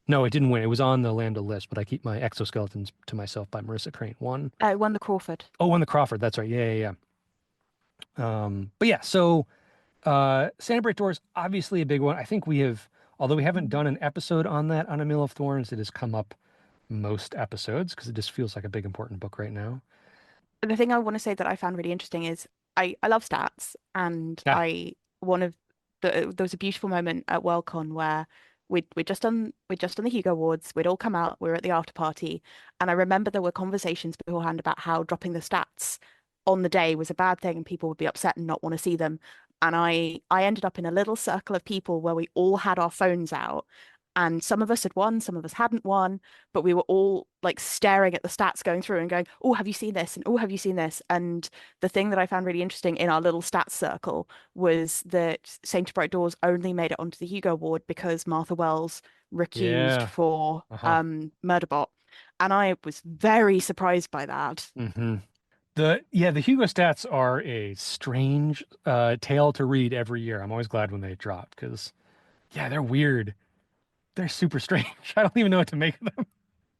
No, it didn't win. It was on the Lambda list, but I keep my exoskeletons to myself by Marissa Crane. Won. It won the Crawford. Oh, won the Crawford. That's right. Yeah, yeah, yeah. But yeah, so Santa Bright Doors, obviously a big one. I think we have, although we haven't done an episode on that on A Mill of Thorns, it has come up most episodes because it just feels like a big important book right now. The thing I want to say that I found really interesting is I love stats and Yeah. one of there was a beautiful moment at Worldcon where we'd just done the Hugo Awards, we'd all come out, we were at the after party, and I remember there were conversations beforehand about how dropping the stats on the day was a bad thing and people would be upset and not want to see them. And I ended up in a little circle of people where we all had our phones out and some of us had won, some of us hadn't won, but we were all like staring at the stats going through and going, "Oh, have you seen this?" and "Oh, have you seen this?" And the thing that I found really interesting in our little stats circle was that Saint Bright Doors only made it onto the Hugo Award because Martha Wells recused Yeah. for Uh-huh. Murderbot, and I was very surprised by that. hmm the Hugo stats are a strange tale to read every year. I'm always glad when they drop because yeah, they're weird. They're super strange. I don't even know what to make of them.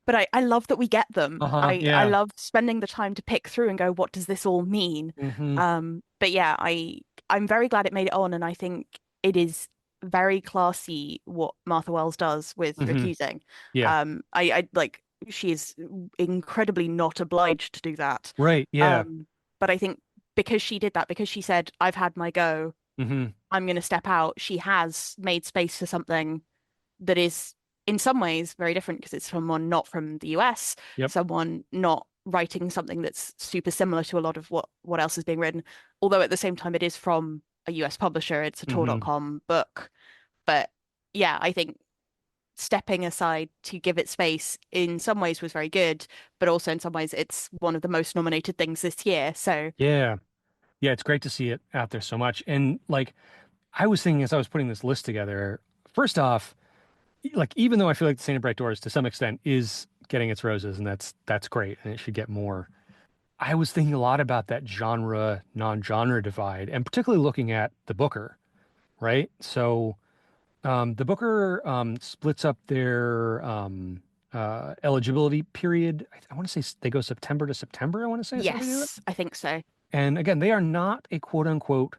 But I love that we get them. Uh-huh. I Yeah. love spending the time to pick through and go, what does this all mean? hmm But yeah, I'm very glad it made it on, and I think it is very classy what Martha Wells does with hmm recusing. Yeah. I like she is incredibly not obliged to do that. Right. Yeah. But I think because she did that, because she said, I've had my go, hmm I'm going to step out, she has made space for something that is in some ways very different because it's someone not from the US, Yep. someone not writing something that's super similar to a lot of what else is being written. Although at the same time it is from a US publisher, it's a hmm Tor.com book. But yeah, I think stepping aside to give it space in some ways was very good, but also in some ways it's one of the most nominated things this year. So Yeah. Yeah, it's great to see it out there so much. And like I was thinking as I was putting this list together, first off, like even though I feel like the Saint of Bright Doors to some extent is getting its roses, and that's great, and it should get more. I was thinking a lot about that genre non-genre divide, and particularly looking at the Booker, right? So the Booker splits up their eligibility period. I want to say they go September to September. I want to say is how they do it. yes, I think so. And again, they are not a quote unquote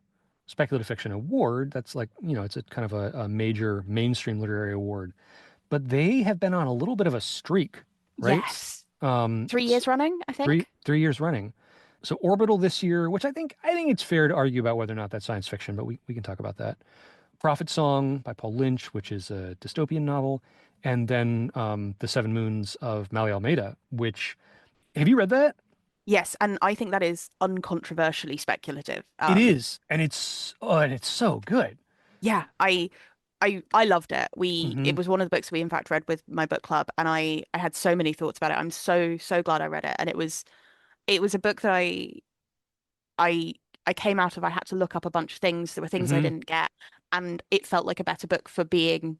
speculative fiction award. That's like, it's a kind of a major mainstream literary award. But they have been on a little bit of a streak, right? Yes. Um, 3 years running, I three think. three years running. So Orbital this year, which I think it's fair to argue about whether or not that's science fiction, but we can talk about that. Prophet Song by Paul Lynch, which is a dystopian novel, and then The Seven Moons of Mali Almeida, which have you read that? Yes, and I think that is uncontroversially speculative. It is, and it's so good. Yeah, I loved it. Hmm. It was one of the books we in fact read with my book club, and I had so many thoughts about it. I'm so glad I read it. And it was a book that I I came out of. I had to look up a bunch of things. There were things I Hmm. didn't get, and it felt like a better book for being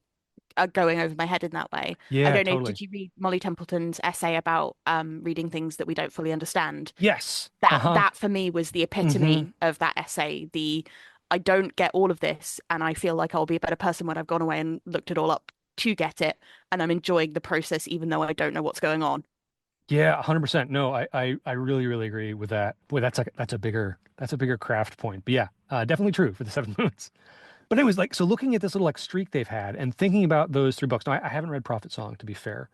going over my head in that way. I Yeah, don't know, totally. did you read Molly Templeton's essay about reading things that we don't fully understand? Yes. That Uh-huh. that for me was the Hmm. epitome of that essay. The I don't get all of this, and I feel like I'll be a better person when I've gone away and looked it all up to get it, and I'm enjoying the process even though I don't know what's going on. Yeah, 100%. No, I really, really agree with that. Boy, that's a bigger craft point. But yeah, definitely true for the Seven Moons. But anyways, like so looking at this little like streak they've had and thinking about those three books. Now I haven't read Prophet Song to be fair,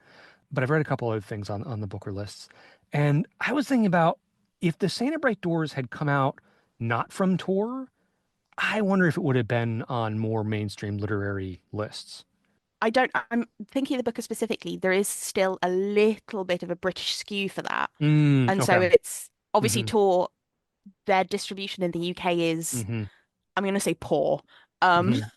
but I've read a couple other things on the Booker lists. And I was thinking about if the Santa Bright Doors had come out not from Tor, I wonder if it would have been on more mainstream literary lists. I'm thinking of the book specifically, there is still a little bit of a British skew for that. And so Okay. it's obviously Hmm. Tor, their distribution in the UK is, Hmm. I'm going to say poor. Um, Hmm.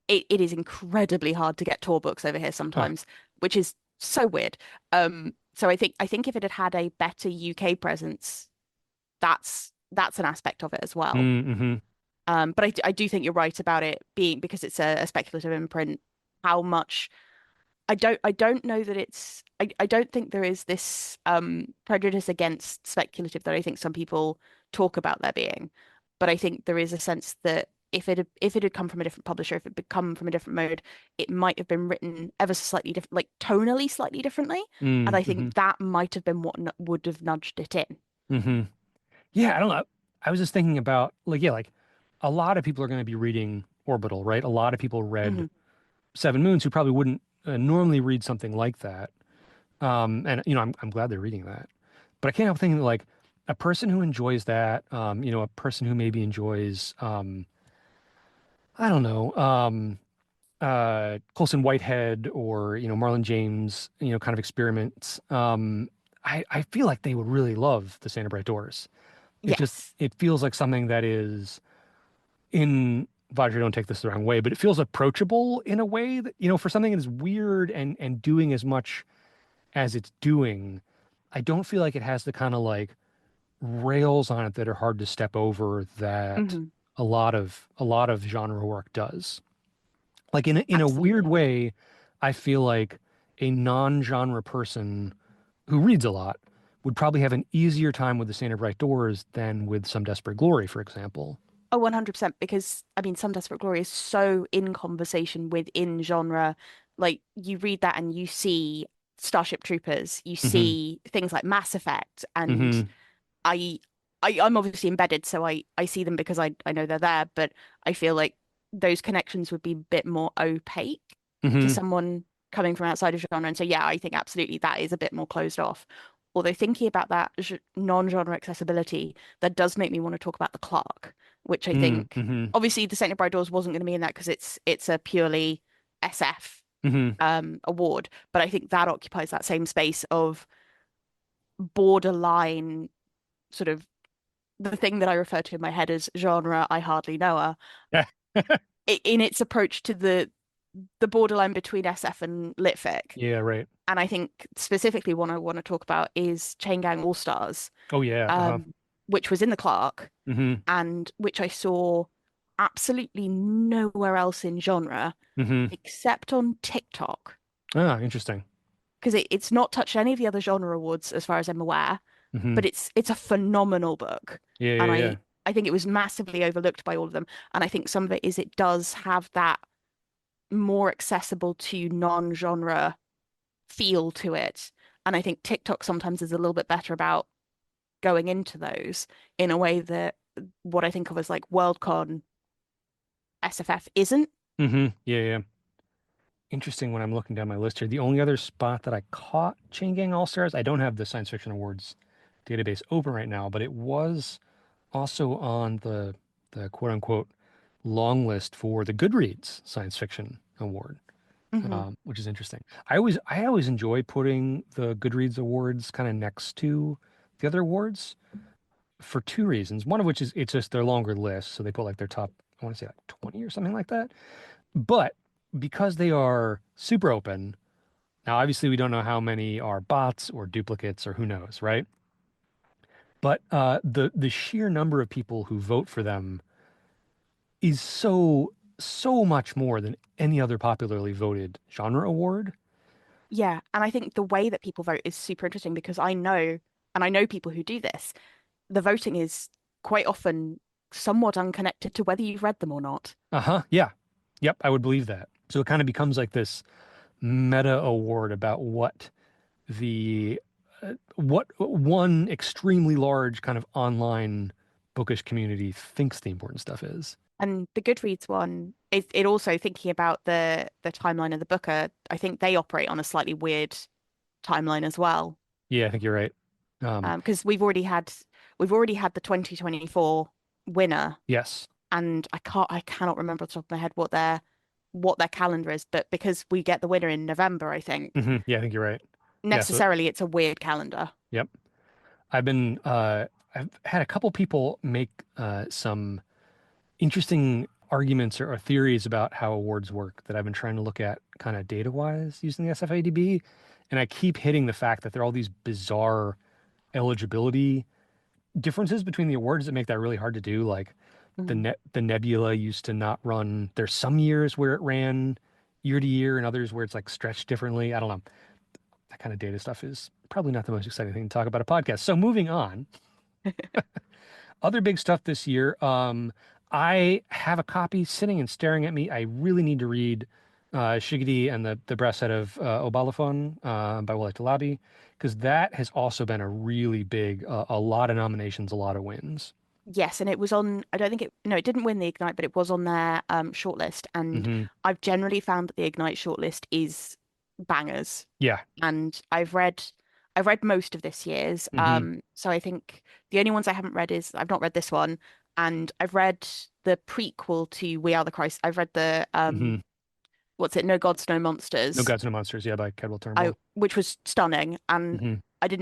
it is incredibly hard to get tour books over here Huh. sometimes, which is so weird. So I think if it had had a better UK presence, that's an aspect of it as well. Mm-hmm. But I do think you're right about it being because it's a speculative imprint. How much I don't know that I don't think there is this prejudice against speculative that I think some people talk about there being, but I think there is a sense that if it had come from a different publisher, if it had come from a different mode, it might have been written ever so slightly different, like tonally slightly differently, and I Mm-hmm. think that might have been what would have nudged it in. Hmm. Yeah, I don't know. I was just thinking about like yeah, like a lot of people are going to be reading Orbital, right? A lot of people read Hmm. Seven Moons who probably wouldn't normally read something like that. And I'm glad they're reading that. But I can't help thinking that like a person who enjoys that, a person who maybe enjoys, I don't know, Colson Whitehead or Marlon James, kind of experiments. I feel like they would really love the Santa Bright Doors. Yes. It feels like something that is in Vajra, don't take this the wrong way, but it feels approachable in a way that, for something that is weird and doing as much as it's doing. I don't feel like it has the kind of like rails on it that are hard to step over that Hmm. a lot of genre work does. Like in a weird Absolutely. way, I feel like a non-genre person who reads a lot would probably have an easier time with the Saint of Bright Doors than with Some Desperate Glory, for example. Oh, 100%. Because I mean, Some Desperate Glory is so in conversation within genre. Like you read that and you see Starship Troopers, you Hmm. see things like Mass Effect, and Hmm. I, I'm obviously embedded, so I see them because I know they're there, but I feel like those connections would be a bit more opaque to Hmm. someone coming from outside of genre. And so yeah, I think absolutely that is a bit more closed off. Although thinking about that non-genre accessibility, that does make me want to talk about the Clark, which I think Hmm. obviously the Saint of Bride Doors wasn't going to be in that because it's a purely SF Hmm. award, but I think that occupies that same space of borderline sort of the thing that I refer to in my head as genre I hardly know her Yeah. in its approach to the borderline between SF and litfic. Yeah, right. And I think specifically one I want to talk about is Chain Gang All Stars, Oh yeah. Uh-huh. which was in the Clark Mm-hmm. and which I saw absolutely nowhere else in genre Mm-hmm. except on TikTok. Ah, interesting. Because it's not touched any of the other genre awards as far as I'm aware, Mm-hmm. but it's a phenomenal book. Yeah, And yeah, yeah. I think it was massively overlooked by all of them. And I think some of it is it does have that more accessible to non-genre feel to it. And I think TikTok sometimes is a little bit better about going into those in a way that what I think of as like Worldcon SFF isn't. Mm-hmm. Yeah, yeah. Interesting when I'm looking down my list here. The only other spot that I caught Chain Gang All Stars, I don't have the Science Fiction Awards database open right now, but it was also on the quote unquote long list for the Goodreads Science Fiction Award, Hmm. which is interesting. I always enjoy putting the Goodreads awards kind of next to the other awards for two reasons. One of which is it's just their longer list, so they put like their top, I want to say like 20 or something like that. But because they are super open, now obviously we don't know how many are bots or duplicates or who knows, right? But the sheer number of people who vote for them is so much more than any other popularly voted genre award. Yeah, and I think the way that people vote is super interesting because I know people who do this. The voting is quite often somewhat unconnected to whether you've read them or not. Uh-huh. Yeah. Yep, I would believe that. So it kind of becomes like this meta award about the what one extremely large kind of online bookish community thinks the important stuff is. And the Goodreads one is it also thinking about the timeline of the Booker. I think they operate on a slightly weird timeline as well. Yeah, I think you're right. Because we've already had the 2024 winner, Yes. and I cannot remember off the top of my head what their calendar is, but because we get the winner in November, I think Yeah, I think you're right. Yeah, so necessarily it's a weird calendar. yep. I've been I've had a couple people make some interesting arguments or theories about how awards work that I've been trying to look at kind of data wise using the SFADB. And I keep hitting the fact that there are all these bizarre eligibility differences between the awards that make that really hard to do. Like Mhm. the Nebula used to not run. There's some years where it ran year to year and others where it's like stretched differently. I don't know. That kind of data stuff is probably not the most exciting thing to talk about a podcast. So moving on, other big stuff this year. I have a copy sitting and staring at me. I really need to read Shigidi and the Brass Head of Obalafon by Wole Talabi because that has also been a really big, a lot of nominations, a lot of wins. Yes, and it was on, I don't think it, no, it didn't win the Ignite, but it was on their shortlist. And Hmm. I've generally found that the Ignite shortlist is bangers. Yeah. And I've read most of this year's. Hmm. So I think the only ones I haven't read is I've not read this one, and I've read the prequel to We Are the Christ. I've read the Hmm. what's it? No Gods, No No Monsters. Gods, No Monsters. Yeah, by Cadwell Turnbull. Which was stunning, and Hmm.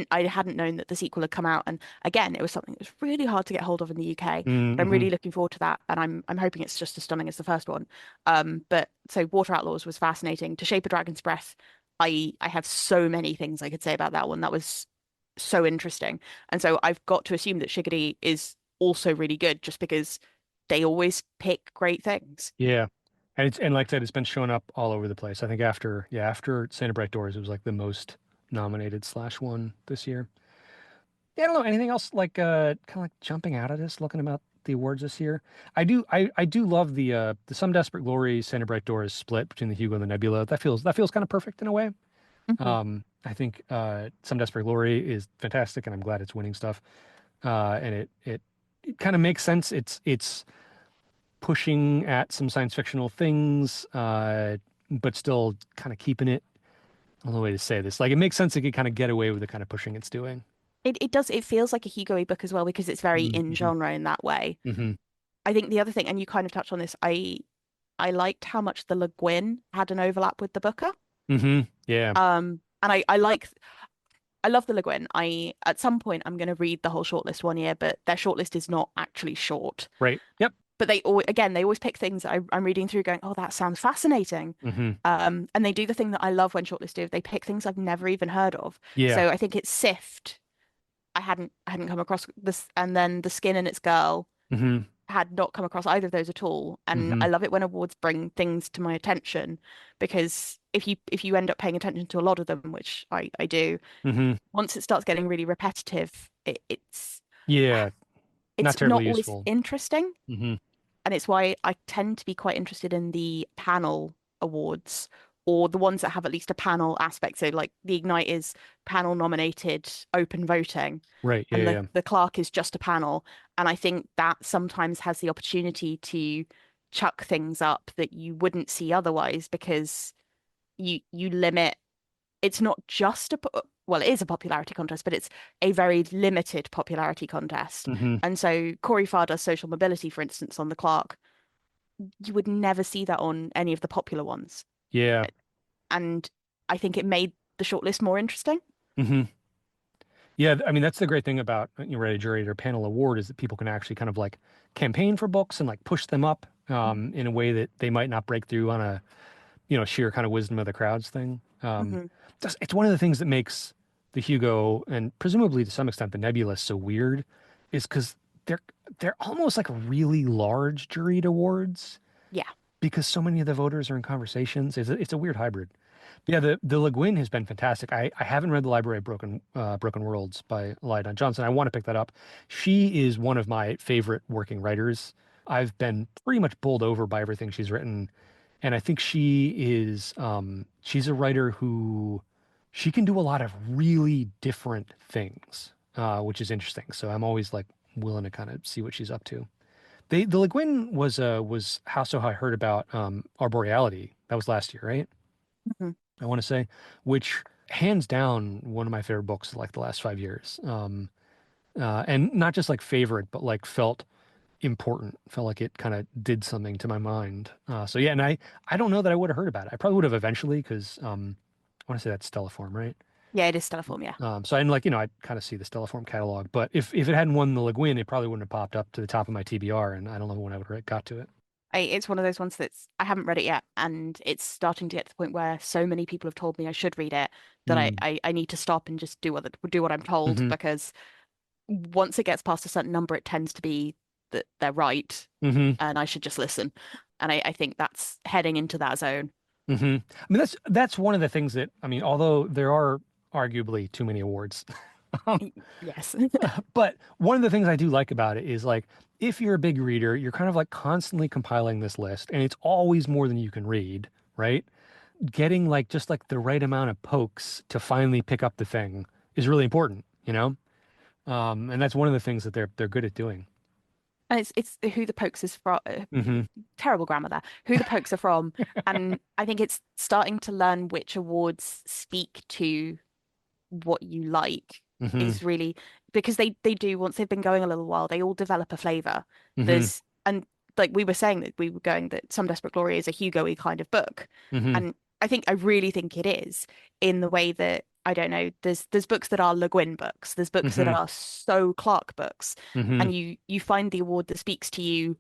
I hadn't known that the sequel had come out. And again, it was something that was really hard to get hold of in the UK, but I'm Hmm. really looking forward to that, and I'm hoping it's just as stunning as the first one. But so Water Outlaws was fascinating. To Shape a Dragon's Breath, I have so many things I could say about that one. That was so interesting, and so I've got to assume that Shigady is also really good, just because they always pick great things. Yeah. And like I said, it's been showing up all over the place. I think after Santa Bright Doors, it was like the most nominated slash one this year. Yeah, I don't know anything else like kind of like jumping out of this, looking about the awards this year. I do love the Some Desperate Glory Santa Bright Doors split between the Hugo and the Nebula. That feels kind of perfect in a way. Mhm. I think Some Desperate Glory is fantastic, and I'm glad it's winning stuff. And it kind of makes sense. It's pushing at some science fictional things, but still kind of keeping it. I don't know the way to say this. Like it makes sense it could kind of get away with the kind of pushing it's doing. It does it feels like a Hugo book as well because it's very in Mm-hmm. genre in that way. Hmm. I think the other thing, and you kind of touched on this, I liked how much the Le Guin had an overlap with the Booker. Hmm. Yeah. And I love the Le Guin. I at some point I'm going to read the whole shortlist one year, but their shortlist is not actually short. Right. Yep. but they always pick things that I'm reading through going, oh, that sounds fascinating. Hmm. And they do the thing that I love when shortlists do. They pick things I've never even heard of. Yeah. So I think it's Sift. I hadn't come across this, and then The Skin and Its Girl Hmm. had not come across either of those at all. And I Hmm. love it when awards bring things to my attention because if you end up paying attention to a lot of them, which I do, Hmm. once it starts getting really repetitive, Yeah. Not it's terribly not always useful. interesting. Hmm. And it's why I tend to be quite interested in the panel awards or the ones that have at least a panel aspect. So like the Ignite is panel nominated open voting Right. Yeah. and Yeah. the Clark is just a panel. And I think that sometimes has the opportunity to chuck things up that you wouldn't see otherwise because you limit it's not just well, it is a popularity contest, but it's a very limited popularity contest. Hmm. And so Corey Farr does social mobility, for instance, on the Clark. You would never see that on any of the popular ones. Yeah. And I think it made the shortlist more interesting. Hmm. Yeah, I mean that's the great thing about Ready Jury or panel award is that people can actually kind of like campaign for books and like push them up in a way that they might not break through on a sheer kind of wisdom of the crowds thing. Hmm. It's one of the things that makes the Hugo and presumably to some extent the Nebula so weird, is because they're they're almost like really large juried awards Yeah. because so many of the voters are in conversations. It's a weird hybrid. But yeah, the Le Guin has been fantastic. I haven't read The Library of Broken Worlds by Lyda Johnson. I want to pick that up. She is one of my favorite working writers. I've been pretty much bowled over by everything she's written, and I think she's a writer who she can do a lot of really different things, which is interesting. So I'm always like willing to kind of see what she's up to. The Le Guin was how so how I heard about Arboreality. That was last year, right? Hmm. I want to say, which hands down one of my favorite books of like the last 5 years. And not just like favorite, but like felt important, felt like it kind of did something to my mind. So yeah, and I don't know that I would have heard about it. I probably would have eventually because I want to say that's Stellaform, right? Yeah, it is Stelliform, yeah. So I like I kind of see the Stellaform catalog, but if it hadn't won the Le Guin, it probably wouldn't have popped up to the top of my TBR, and I don't know when I would have got to it. It's one of those ones that's I haven't read it yet, and it's starting to get to the point where so many people have told me I should read it that Mm. I need to stop and just do what I'm told Hmm. because once it gets past a certain number, it tends to be that they're right, Hmm. and I should just listen. And I think that's heading into that zone. Hmm. I mean, that's one of the things that I mean, although there are arguably too many awards, um, Yes. but one of the things I do like about it is like if you're a big reader, you're kind of like constantly compiling this list, and it's always more than you can read, right? Getting like just like the right amount of pokes to finally pick up the thing is really important, you know? And that's one of the things that they're good at doing. And it's who the pokes is from. Hmm. Terrible grammar there. Who the pokes are from, and I think it's starting to learn which awards speak to what you like Hmm. is really because they do once they've been going a little while, they all develop a flavor. Hmm. There's and like we were saying that we were going that Some Desperate Glory is a Hugo-y kind of book, Hmm. and I really think it is in the way that I don't know. There's books that are Le Guin books. There's books that Hmm. are so Clark books, Hmm. and you find the award that speaks to you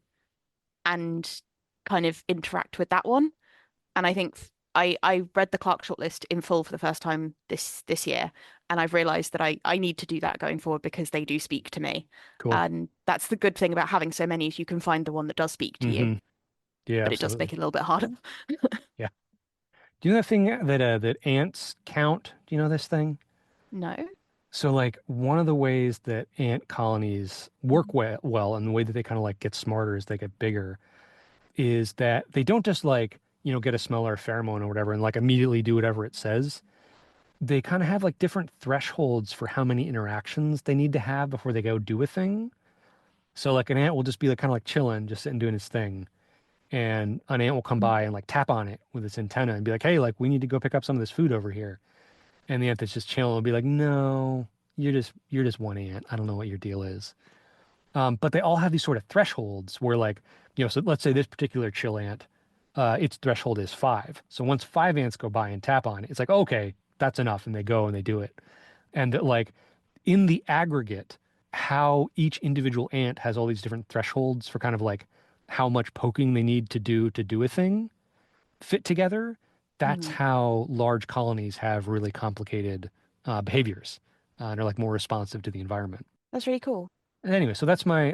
and kind of interact with that one. And I think I read the Clark shortlist in full for the first time this year, and I've realized that I need to do that going forward because they do speak to me. Cool. And that's the good thing about having so many is you can find the one that does speak to you, Hmm. Yeah, but it does make absolutely. it a little bit harder. Yeah. Do you know that thing that ants count? Do you know this thing? No. So like one of the ways that ant colonies work well and the way that they kind of like get smarter as they get bigger is that they don't just like, get a smell or a pheromone or whatever and like immediately do whatever it says. They kind of have like different thresholds for how many interactions they need to have before they go do a thing. So like an ant will just be like kind of like chilling, just sitting doing his thing. And an ant will come by and like tap on it with its antenna and be like, hey, like we need to go pick up some of this food over here. And the ant that's just chilling will be like, no, you're just one ant. I don't know what your deal is. But they all have these sort of thresholds where like, so let's say this particular chill ant, its threshold is 5. So once 5 ants go by and tap on it, it's like, okay, that's enough. And they go and they do it. And that like in the aggregate, how each individual ant has all these different thresholds for kind of like how much poking they need to do a thing fit together, that's Mm, how large colonies have really complicated behaviors. And are like more responsive to the environment. that's really cool. And anyway, so that's my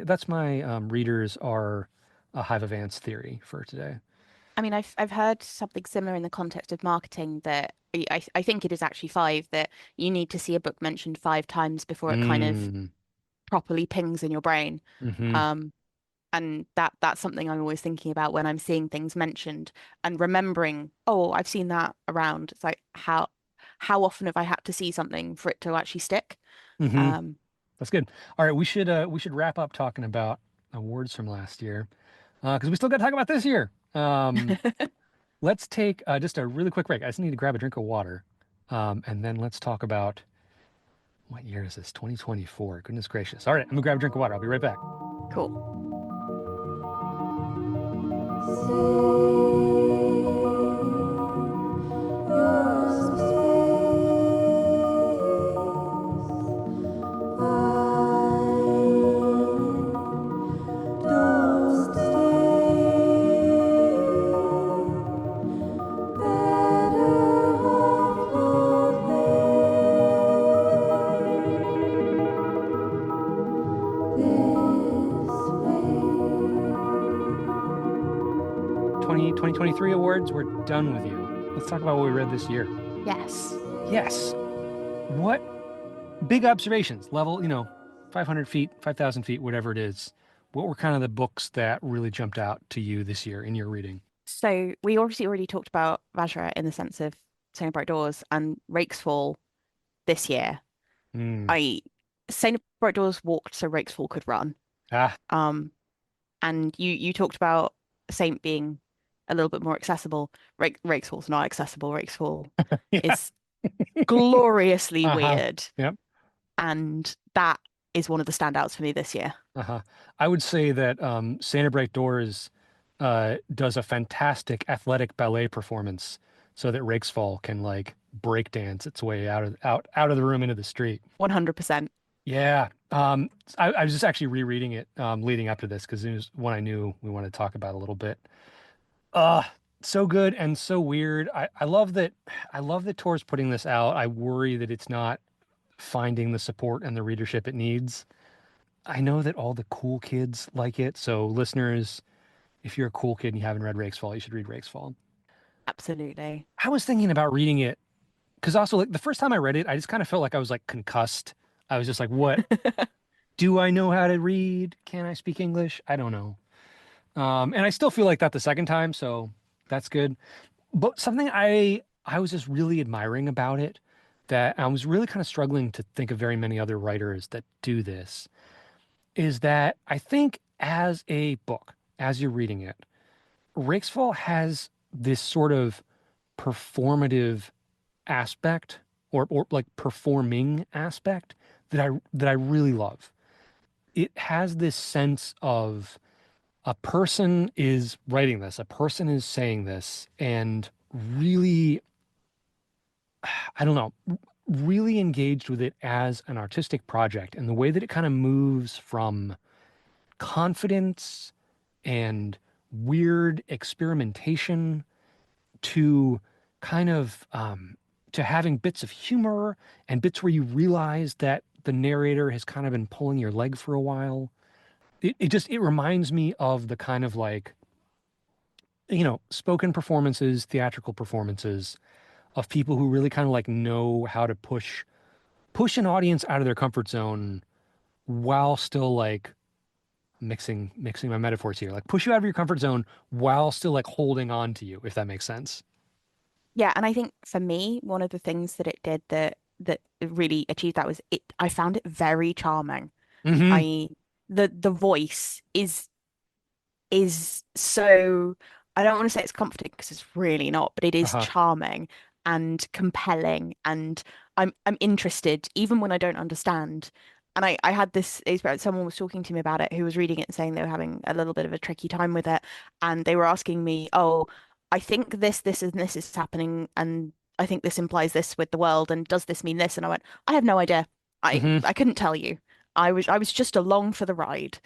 readers are a hive of ants theory for today. I mean, I've heard something similar in the context of marketing that I think it is actually five, that you need to see a book mentioned five times before it kind of Mm, properly pings in your brain. hmm Um, and that's something I'm always thinking about when I'm seeing things mentioned and remembering, oh, I've seen that around. It's like how often have I had to see something for it to actually stick? hmm Um, That's good. All right, we should wrap up talking about awards from last year because we still got to talk about this year. Let's take just a really quick break. I just need to grab a drink of water, and then let's talk about what year is this? 2024. Goodness gracious. All right, I'm gonna grab a drink of water. I'll be right back. cool. Twenty twenty three awards. We're done with you. Let's talk about what we read this year. Yes. Yes. What big observations? Level, 500 feet, 5,000 feet, whatever it is. What were kind of the books that really jumped out to you this year in your reading? So we obviously already talked about Vajra in the sense of Saint Bright Doors and Rake's Fall this year. Mm. I Saint Bright Doors walked so Rake's Fall could run. Ah, Um, and you talked about Saint being a little bit more accessible. Rake's Fall's not accessible. Rake's Fall yeah. is gloriously Uh-huh. weird, Yep. and that is one of the standouts for me this year. Uh-huh. I would say that Santa Bright Doors does a fantastic athletic ballet performance so that Rakesfall can like break dance its way out of the room into the street. 100%. Yeah. I was just actually rereading it leading up to this because it was one I knew we wanted to talk about a little bit. Uh, so good and so weird. I love that Tor's putting this out. I worry that it's not finding the support and the readership it needs. I know that all the cool kids like it, so listeners, if you're a cool kid and you haven't read Rakesfall, you should read Rakesfall. Absolutely. I was thinking about reading it because also like the first time I read it, I just kind of felt like I was like concussed. I was just like, what? Do I know how to read? Can I speak English? I don't know. And I still feel like that the second time, so that's good. But something I was just really admiring about it that I was really kind of struggling to think of very many other writers that do this is that I think as a book, as you're reading it, Rakesfall has this sort of performative aspect or like performing aspect that I really love. It has this sense of a person is writing this, a person is saying this, and really, I don't know, really engaged with it as an artistic project and the way that it kind of moves from confidence and weird experimentation to kind of to having bits of humor and bits where you realize that the narrator has kind of been pulling your leg for a while. It reminds me of the kind of like, spoken performances, theatrical performances of people who really kind of like know how to push an audience out of their comfort zone while still like mixing my metaphors here, like push you out of your comfort zone while still like holding on to you, if that makes sense. Yeah, and I think for me, one of the things that it did that really achieved that was I found it very charming. Hmm I the voice is so, I don't want to say it's comforting because it's really not, but it is Uh-huh. charming and compelling, and I'm interested even when I don't understand. And I had this experience, someone was talking to me about it who was reading it and saying they were having a little bit of a tricky time with it. And they were asking me, oh, I think this, and this is happening, and I think this implies this with the world, and does this mean this? And I went, I have no idea. hmm I couldn't tell you. I was just along for the ride.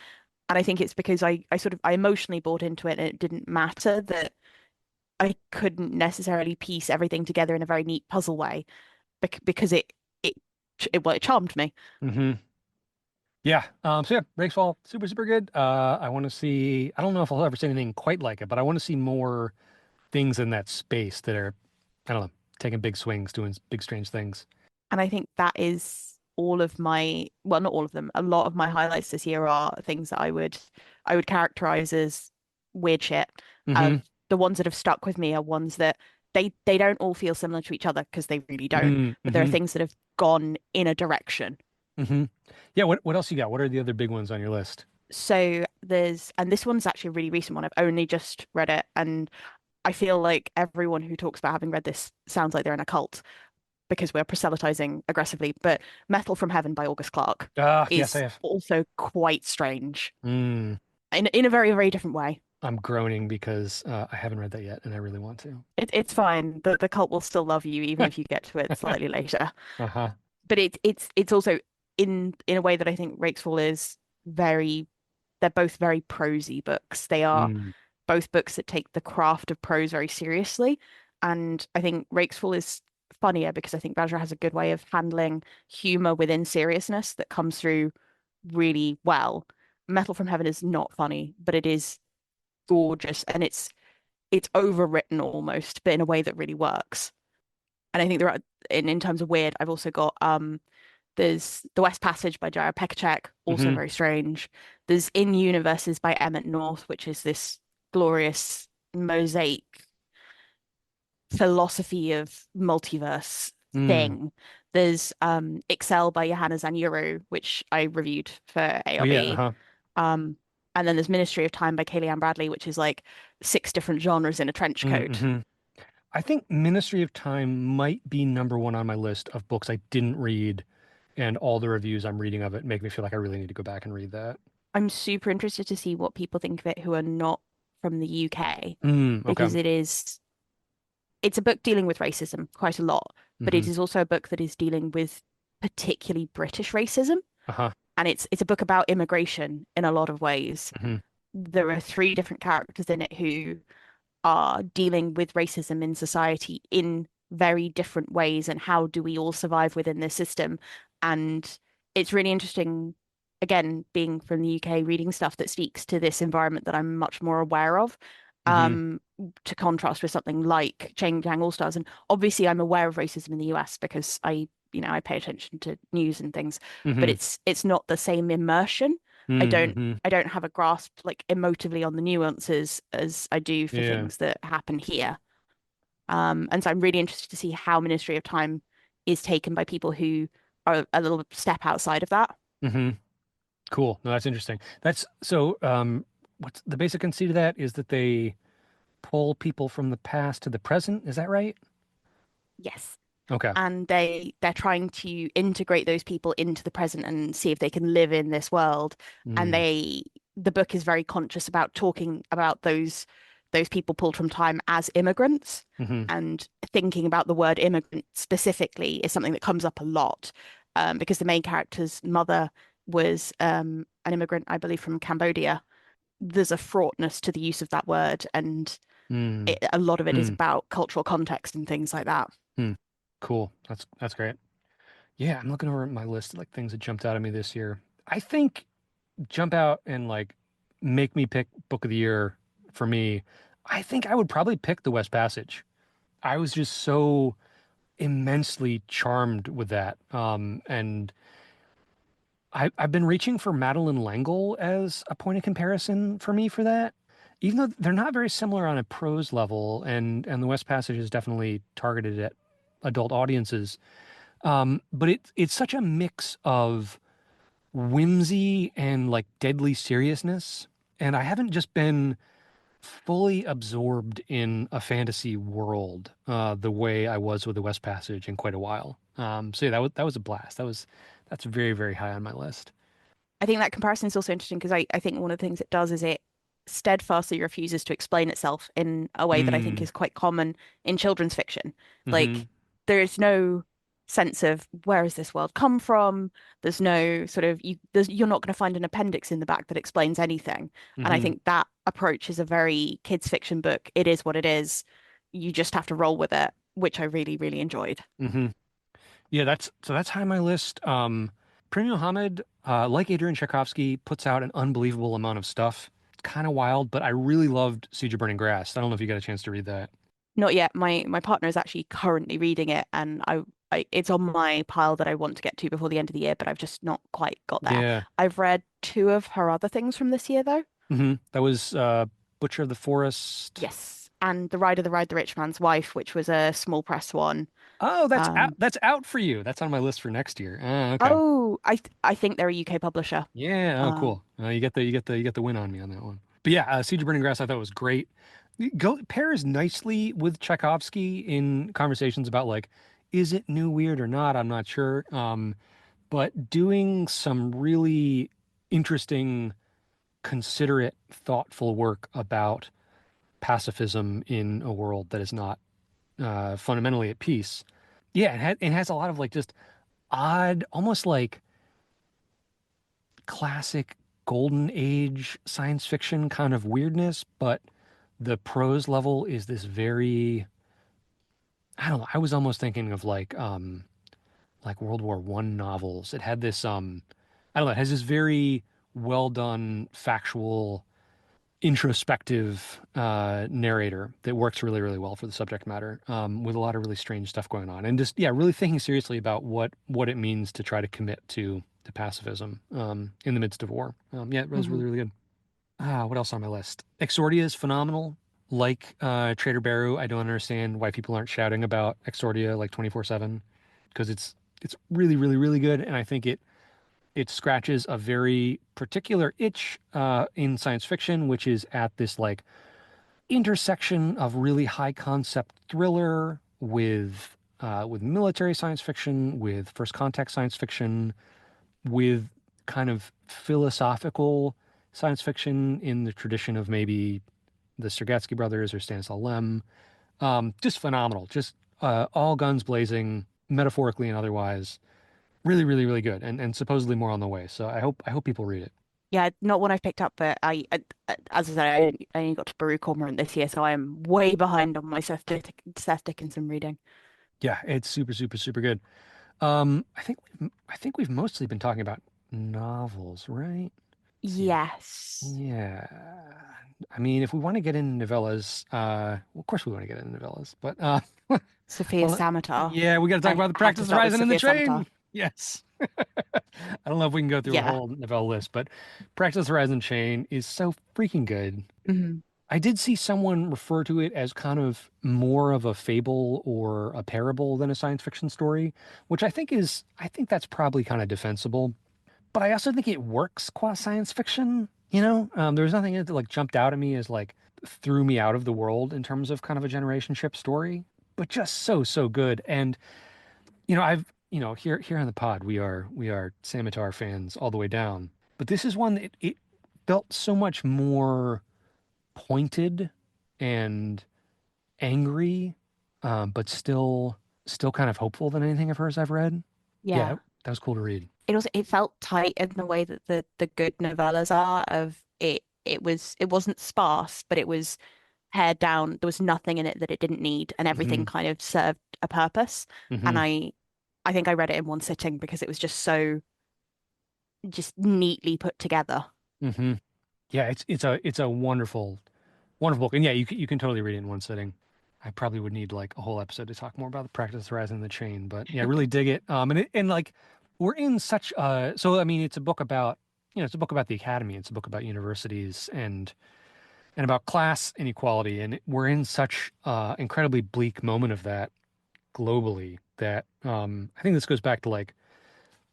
And I think it's because I emotionally bought into it and it didn't matter that I couldn't necessarily piece everything together in a very neat puzzle way because it well, it charmed me. Hmm. Yeah. So yeah, Rakesfall, super, super good. I want to see, I don't know if I'll ever see anything quite like it, but I want to see more things in that space that are, I don't know, taking big swings, doing big, strange things. And I think that is all of my, well, not all of them, a lot of my highlights this year are things that I would characterize as weird shit. Hmm. The ones that have stuck with me are ones that they don't all feel similar to each other because they really don't, Hmm. but there are Hmm. things that have gone in a direction. Hmm. Yeah. What else you got? What are the other big ones on your list? So and this one's actually a really recent one. I've only just read it, and I feel like everyone who talks about having read this sounds like they're in a cult because we're proselytizing aggressively. But Metal from Heaven by August Clark Ah, yes, I is have. also quite strange Mm, in a very, very different way. I'm groaning because I haven't read that yet, and I really want to. It's fine. The cult will still love you even if you get to it slightly later. Uh-huh. But it's also in a way that I think Rakesfall is very they're both very prosy books. They are Mm, both books that take the craft of prose very seriously. And I think Rakesfall is funnier because I think Vajra has a good way of handling humor within seriousness that comes through really well. Metal from Heaven is not funny, but it is gorgeous and it's overwritten almost, but in a way that really works. And I think there are in terms of weird, I've also got there's The West Passage by J.R. Pekacek, also hmm. very strange. There's In Universes by Emmett North, which is this glorious mosaic philosophy of multiverse Mm. thing. There's Excel by Johanna Zanyuru, which I reviewed for Oh yeah, ARB. uh-huh. Um, and then there's Ministry of Time by Kaylee Bradley, which is like six different genres in a trench coat. Mm-hmm. I think Ministry of Time might be number one on my list of books I didn't read, and all the reviews I'm reading of it make me feel like I really need to go back and read that. I'm super interested to see what people think of it who are not from the UK Mm, okay. because it's a book dealing with racism quite a lot, but it Hmm. is also a book that is dealing with particularly British racism. Uh-huh. And it's a book about immigration in a lot of ways. Hmm. There are three different characters in it who are dealing with racism in society in very different ways, and how do we all survive within this system? And it's really interesting, again, being from the UK, reading stuff that speaks to this environment that I'm much more aware of. Hmm. Um, to contrast with something like Chain Gang All Stars. And obviously I'm aware of racism in the US because I pay attention to news and things, but Hmm. it's not the same immersion. I don't Hmm. I don't have a grasp like emotively on the nuances as I do for Yeah. things that happen here. And so I'm really interested to see how Ministry of Time is taken by people who are a little step outside of that. Hmm. Cool. No, that's interesting. That's so what's the basic conceit of that is that they pull people from the past to the present. Is that right? Yes. Okay. And they're trying to integrate those people into the present and see if they can live in this world. And Mm. the book is very conscious about talking about those people pulled from time as immigrants, Hmm. and thinking about the word immigrant specifically is something that comes up a lot, because the main character's mother was an immigrant, I believe, from Cambodia. There's a fraughtness to the use of that word, and Mm. a lot of it is Mm. about cultural context and things like that. Mm. Cool. That's great. Yeah, I'm looking over at my list of like things that jumped out at me this year. I think jump out and like make me pick book of the year for me. I think I would probably pick The West Passage. I was just so immensely charmed with that. And I've been reaching for Madeline L'Engle as a point of comparison for me for that. Even though they're not very similar on a prose level, and The West Passage is definitely targeted at adult audiences. But it's such a mix of whimsy and like deadly seriousness. And I haven't just been fully absorbed in a fantasy world the way I was with the West Passage in quite a while. So yeah, that was a blast. That's very, very high on my list. I think that comparison is also interesting because I think one of the things it does is it steadfastly refuses to explain itself in a way that I think Mm. is quite common in children's fiction. Hmm. Like there is no sense of where has this world come from. There's no sort of you're not going to find an appendix in the back that explains anything. And I Hmm. think that approach is a very kids fiction book. It is what it is. You just have to roll with it, which I really, really enjoyed. Hmm. Yeah, that's high on my list. Prima Muhammad, like Adrian Tchaikovsky, puts out an unbelievable amount of stuff. It's kind of wild, but I really loved Siege of Burning Grass. I don't know if you got a chance to read that. Not yet. My partner is actually currently reading it, and it's on my pile that I want to get to before the end of the year, but I've just not quite got there. Yeah. I've read two of her other things from this year, though. That was Butcher of the Forest. Yes, and The Ride the Rich Man's Wife, which was a small press one. Oh, that's out. Um, That's out for you. That's on my list for next year. Okay. oh, I think they're a UK publisher. Yeah. Oh, Um, cool. You get the win on me on that one. But yeah, Siege of Burning Grass I thought was great. Go pairs nicely with Tchaikovsky in conversations about like, is it new weird or not? I'm not sure. But doing some really interesting, considerate, thoughtful work about pacifism in a world that is not fundamentally at peace. Yeah, it has a lot of like just odd, almost like classic golden age science fiction kind of weirdness, but the prose level is this very, I don't know, I was almost thinking of like World War One novels. It had this I don't know, it has this very well done factual introspective narrator that works really, really well for the subject matter, with a lot of really strange stuff going on, and just yeah, really thinking seriously about what it means to try to commit to pacifism in the midst of war. Yeah, it was really, mhm. really good. What else on my list? Exordia is phenomenal. Like Trader Barrow, I don't understand why people aren't shouting about Exordia like 24/7 because it's really, really, really good, and I think it scratches a very particular itch in science fiction, which is at this like intersection of really high concept thriller with military science fiction, with first contact science fiction, with kind of philosophical science fiction in the tradition of maybe the Sergatsky brothers or Stanislaw Lem. Just phenomenal. Just all guns blazing, metaphorically and otherwise. Really, really, really good, and supposedly more on the way. So I hope people read it. Yeah, not one I've picked up, but as I said, I only got to Baruch Cormorant this year, so I am way behind on my Seth Dickinson reading. Yeah, it's super, super, super good. I think we've mostly been talking about novels, right? Let's see. Yes. Yeah. I mean, if we want to get into novellas, well, of course we want to get into novellas, but Sophia well, Samatar. yeah, we got to talk I about the have to Practice start with Horizon and the Sophia Samatar. Train. Yes. I don't know if we can go through a Yeah. whole novella list, but Practice Horizon Chain is so freaking good. Hmm. I did see someone refer to it as kind of more of a fable or a parable than a science fiction story, which I think that's probably kind of defensible. But I also think it works qua science fiction. There was nothing in it that like jumped out at me as like threw me out of the world in terms of kind of a generation ship story, but just so, so good. And here on the pod we are Samatar fans all the way down, but this is one that it felt so much more pointed and angry, but still kind of hopeful than anything of hers I've read. Yeah, Yeah. that was cool to read. It felt tight in the way that the good novellas are of it wasn't sparse, but it was pared down. There was nothing in it that it didn't need, and everything Hmm. kind of served a purpose. And Hmm. I think I read it in one sitting because it was just so just neatly put together. Hmm. Yeah, it's a wonderful, wonderful book, and yeah, you can totally read it in one sitting. I probably would need like a whole episode to talk more about the Practice Horizon and the Chain, but yeah, I really dig it. And like we're in such so I mean, it's a book about the academy, it's a book about universities and about class inequality, and we're in such incredibly bleak moment of that globally that I think this goes back to like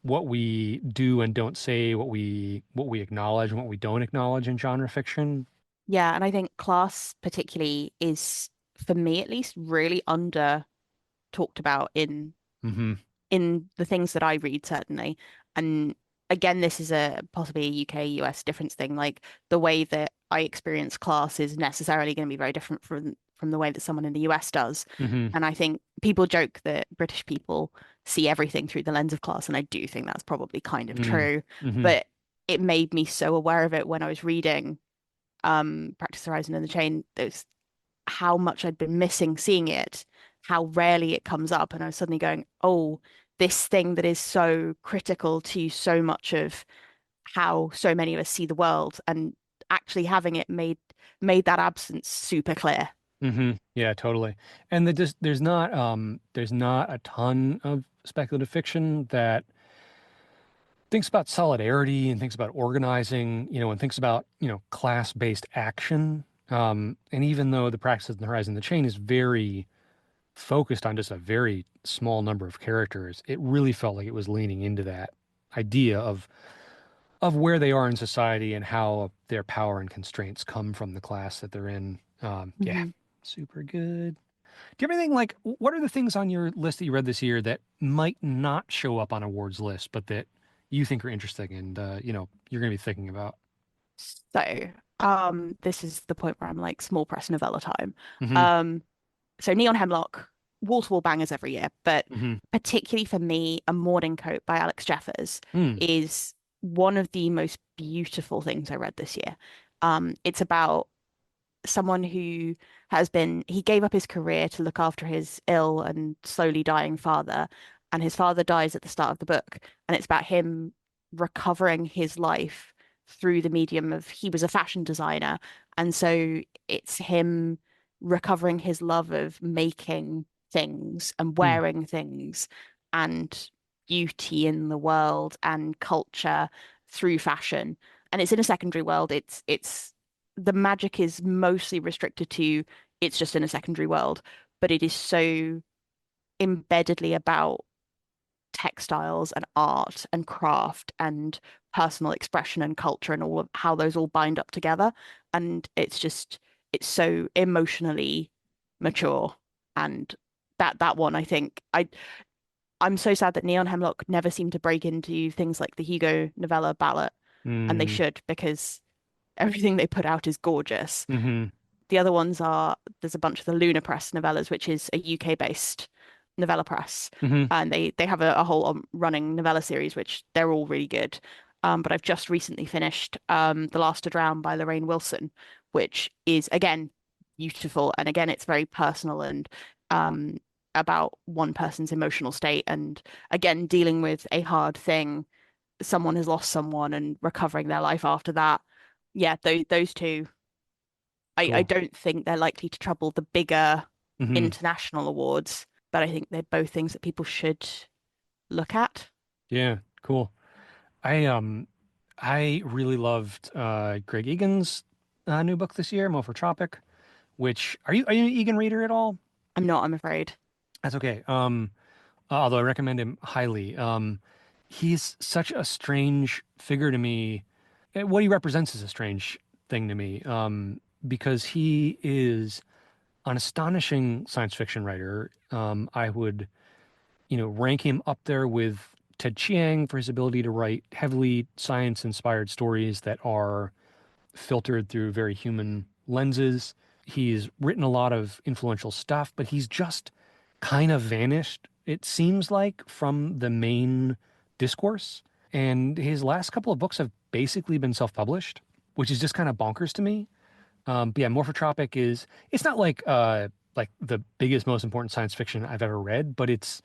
what we do and don't say, what we acknowledge and what we don't acknowledge in genre fiction. Yeah, and I think class particularly is, for me at least, really under talked about Hmm. in the things that I read, certainly. And again, this is a possibly a UK US difference thing. Like the way that I experience class is necessarily going to be very different from the way that someone in the US does. Hmm. And I think people joke that British people see everything through the lens of class, and I do think that's probably kind of Mm. true. Hmm. But it made me so aware of it when I was reading Practice Horizon and the Chain. Those how much I'd been missing seeing it, how rarely it comes up, and I was suddenly going, oh, this thing that is so critical to so much of how so many of us see the world, and actually having it made that absence super clear. Hmm. Yeah, totally. And there's not a ton of speculative fiction that thinks about solidarity and thinks about organizing, and thinks about, class-based action. And even though the Practice of the Horizon, the Chain is very focused on just a very small number of characters, it really felt like it was leaning into that idea of where they are in society and how their power and constraints come from the class that they're in. Yeah, Mhm. super good. Do you have anything like, what are the things on your list that you read this year that might not show up on awards list, but that you think are interesting and, you're going to be thinking about? So, this is the point where I'm like small press novella time. Hmm. Um, so Neon Hemlock, wall-to-wall bangers every year, but Hmm. particularly for me, A Morning Coat by Alex Jeffers Mm. is one of the most beautiful things I read this year. It's about someone who he gave up his career to look after his ill and slowly dying father, and his father dies at the start of the book, and it's about him recovering his life through the medium of he was a fashion designer, and so it's him recovering his love of making things and Mm. wearing things and beauty in the world and culture through fashion. And it's in a secondary world. It's the magic is mostly restricted to it's just in a secondary world, but it is so embeddedly about textiles and art and craft and personal expression and culture and all of how those all bind up together. And it's so emotionally mature. And that one, I think I'm so sad that Neon Hemlock never seemed to break into things like the Hugo novella ballot, and they Mm. should because everything they put out is gorgeous. Hmm. The other ones are there's a bunch of the Luna Press novellas, which is a UK based novella press, Hmm. and they have a whole running novella series, which they're all really good. But I've just recently finished The Last to Drown by Lorraine Wilson, which is again beautiful, and again it's very personal and um, about one person's emotional state, and again dealing with a hard thing. Someone has lost someone and recovering their life after that. Yeah, those two I Cool. don't think they're likely to trouble the bigger Hmm. international awards, but I think they're both things that people should look at. Yeah, cool. I um I really loved Greg Egan's new book this year, Mo for Tropic, which are you an Egan reader at all? I'm not, I'm afraid. That's okay. Although I recommend him highly. He's such a strange figure to me. What he represents is a strange thing to me. Because he is an astonishing science fiction writer. I would, rank him up there with Ted Chiang for his ability to write heavily science-inspired stories that are filtered through very human lenses. He's written a lot of influential stuff, but he's just kind of vanished, it seems like, from the main discourse. And his last couple of books have basically been self-published, which is just kind of bonkers to me. But yeah, Morphotropic it's not like the biggest, most important science fiction I've ever read, but it's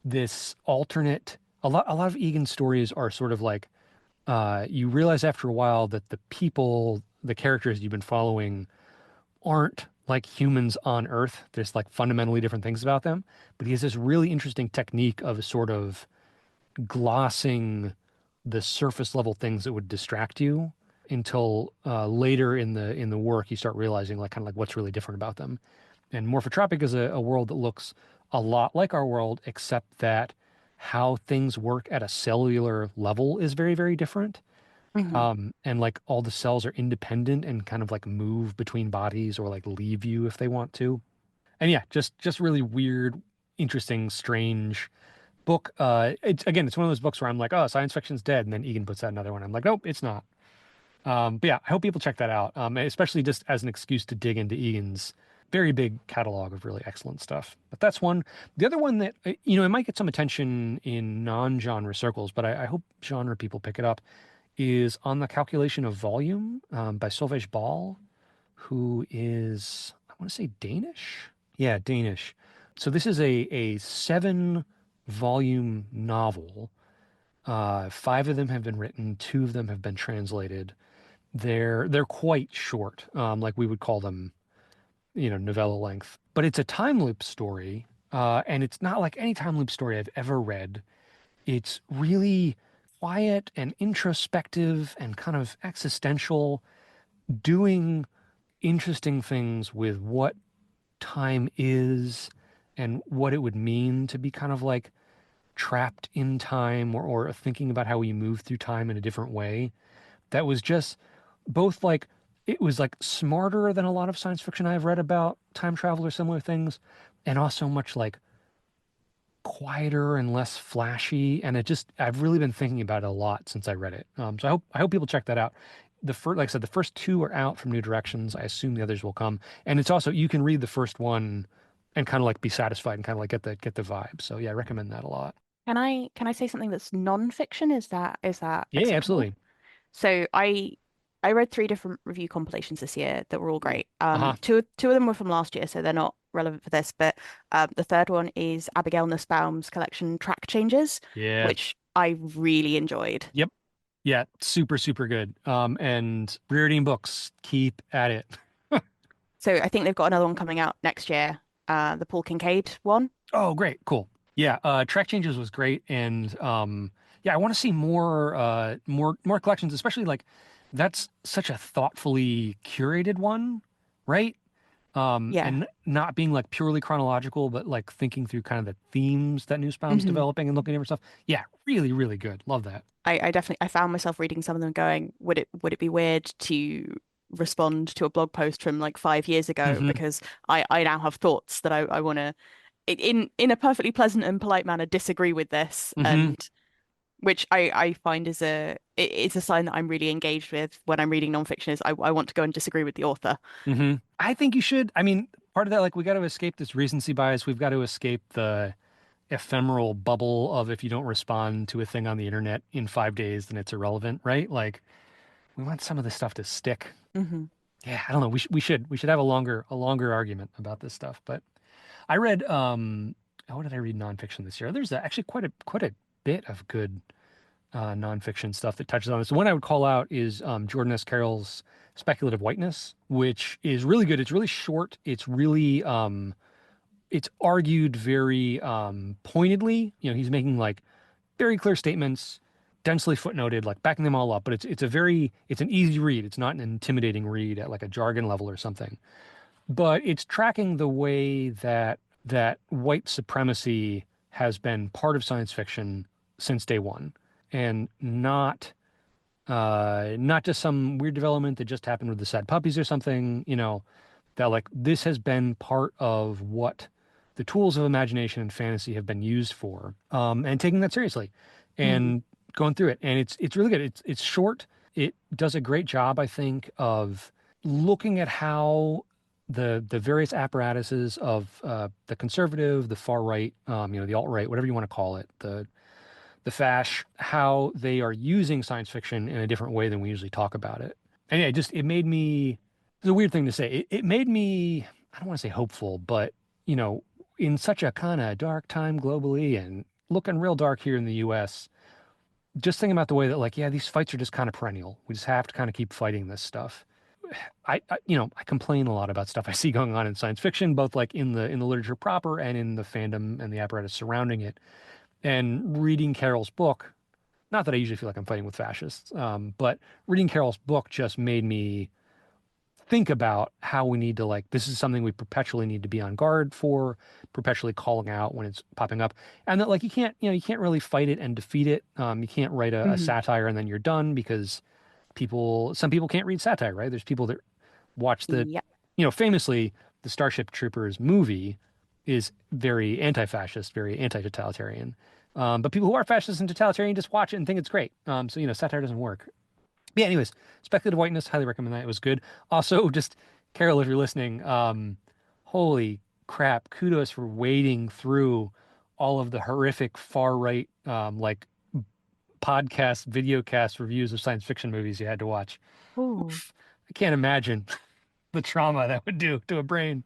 this alternate a lot of Egan stories are sort of like you realize after a while that the characters you've been following aren't like humans on Earth. There's like fundamentally different things about them. But he has this really interesting technique of sort of glossing the surface level things that would distract you until later in the work you start realizing like kind of like what's really different about them. And Morphotropic is a world that looks a lot like our world, except that how things work at a cellular level is very, very different. Hmm. And like all the cells are independent and kind of like move between bodies or like leave you if they want to. And yeah, just really weird, interesting, strange book. It's one of those books where I'm like, oh, science fiction's dead, and then Egan puts out another one. I'm like, nope, it's not. But yeah, I hope people check that out, especially just as an excuse to dig into Egan's very big catalog of really excellent stuff. But that's one. The other one that, it might get some attention in non-genre circles, but I hope genre people pick it up, is On the Calculation of Volume by Solveig Ball, who is, I want to say Danish? Yeah, Danish. So this is a 7-volume novel. 5 of them have been written, 2 of them have been translated. They're quite short, like we would call them, novella length. But it's a time loop story, and it's not like any time loop story I've ever read. It's really quiet and introspective and kind of existential, doing interesting things with what time is and what it would mean to be kind of like trapped in time, or thinking about how we move through time in a different way. That was just both like, it was like smarter than a lot of science fiction I've read about time travel or similar things, and also much like quieter and less flashy. And I've really been thinking about it a lot since I read it. So I hope people check that out. Like I said, the first 2 are out from New Directions. I assume the others will come. And it's also, you can read the first one and kind of like be satisfied and kind of like get the vibe. So yeah, I recommend that a lot. Can I say something that's non-fiction? Is that Yeah, acceptable? absolutely. So I read 3 different review compilations this year that were all great. Uh-huh. Two of them were from last year, so they're not relevant for this. But the third one is Abigail Nussbaum's collection Track Changes, Yeah. which I really enjoyed. Yep. Yeah, super, super good. And Reardon Books, keep at it. So I think they've got another one coming out next year, the Paul Kincaid one. Oh, great. Cool. Yeah, Track Changes was great. And yeah, I want to see more collections, especially like that's such a thoughtfully curated one, right? Yeah. And not being like purely chronological, but like thinking through kind of the themes that Nussbaum's hmm developing and looking at stuff. Yeah, really, really good. Love that. I definitely I found myself reading some of them going, would it be weird to respond to a blog post from like 5 years ago Hmm. because I now have thoughts that I want to in a perfectly pleasant and polite manner disagree with this, Hmm. and which I find is a sign that I'm really engaged with when I'm reading nonfiction is I want to go and disagree with the author. Hmm. I think you should. I mean, part of that, like, we got to escape this recency bias. We've got to escape the ephemeral bubble of if you don't respond to a thing on the internet in 5 days, then it's irrelevant, right? Like, we want some of this stuff to stick. hmm Yeah, I don't know. We should have a longer argument about this stuff. But I read what did I read nonfiction this year? There's actually quite a bit of good nonfiction stuff that touches on this. The one I would call out is Jordan S. Carroll's Speculative Whiteness, which is really good. It's really short. It's argued very pointedly. He's making like very clear statements, densely footnoted, like backing them all up. But it's an easy read. It's not an intimidating read at like a jargon level or something. But it's tracking the way that white supremacy has been part of science fiction since day one, and not just some weird development that just happened with the sad puppies or something. That like this has been part of what the tools of imagination and fantasy have been used for, and taking that seriously hmm and going through it. And it's really good. It's short. It does a great job, I think, of looking at how the various apparatuses of the conservative, the far right, the alt right, whatever you want to call it, the fash, how they are using science fiction in a different way than we usually talk about it. And yeah, it made me, it's a weird thing to say. It made me, I don't want to say hopeful, but, you know, in such a kind of dark time globally and looking real dark here in the US, just thinking about the way that, like, yeah, these fights are just kind of perennial. We just have to kind of keep fighting this stuff. I complain a lot about stuff I see going on in science fiction, both like in the literature proper and in the fandom and the apparatus surrounding it. And reading Carroll's book, not that I usually feel like I'm fighting with fascists, but reading Carroll's book just made me think about how we need to, like, this is something we perpetually need to be on guard for, perpetually calling out when it's popping up. And that, like, you can't really fight it and defeat it. You can't write a hmm satire and then you're done, because some people can't read satire, right? There's people that watch Yeah. famously, the Starship Troopers movie is very anti-fascist, very anti-totalitarian. But people who are fascist and totalitarian just watch it and think it's great. So, satire doesn't work. Yeah, anyways, Speculative Whiteness, highly recommend that. It was good. Also, just Carol, if you're listening, holy crap, kudos for wading through all of the horrific far right like podcast, videocast reviews of science fiction movies you had to watch. Ooh. Oof. I can't imagine the trauma that would do to a brain.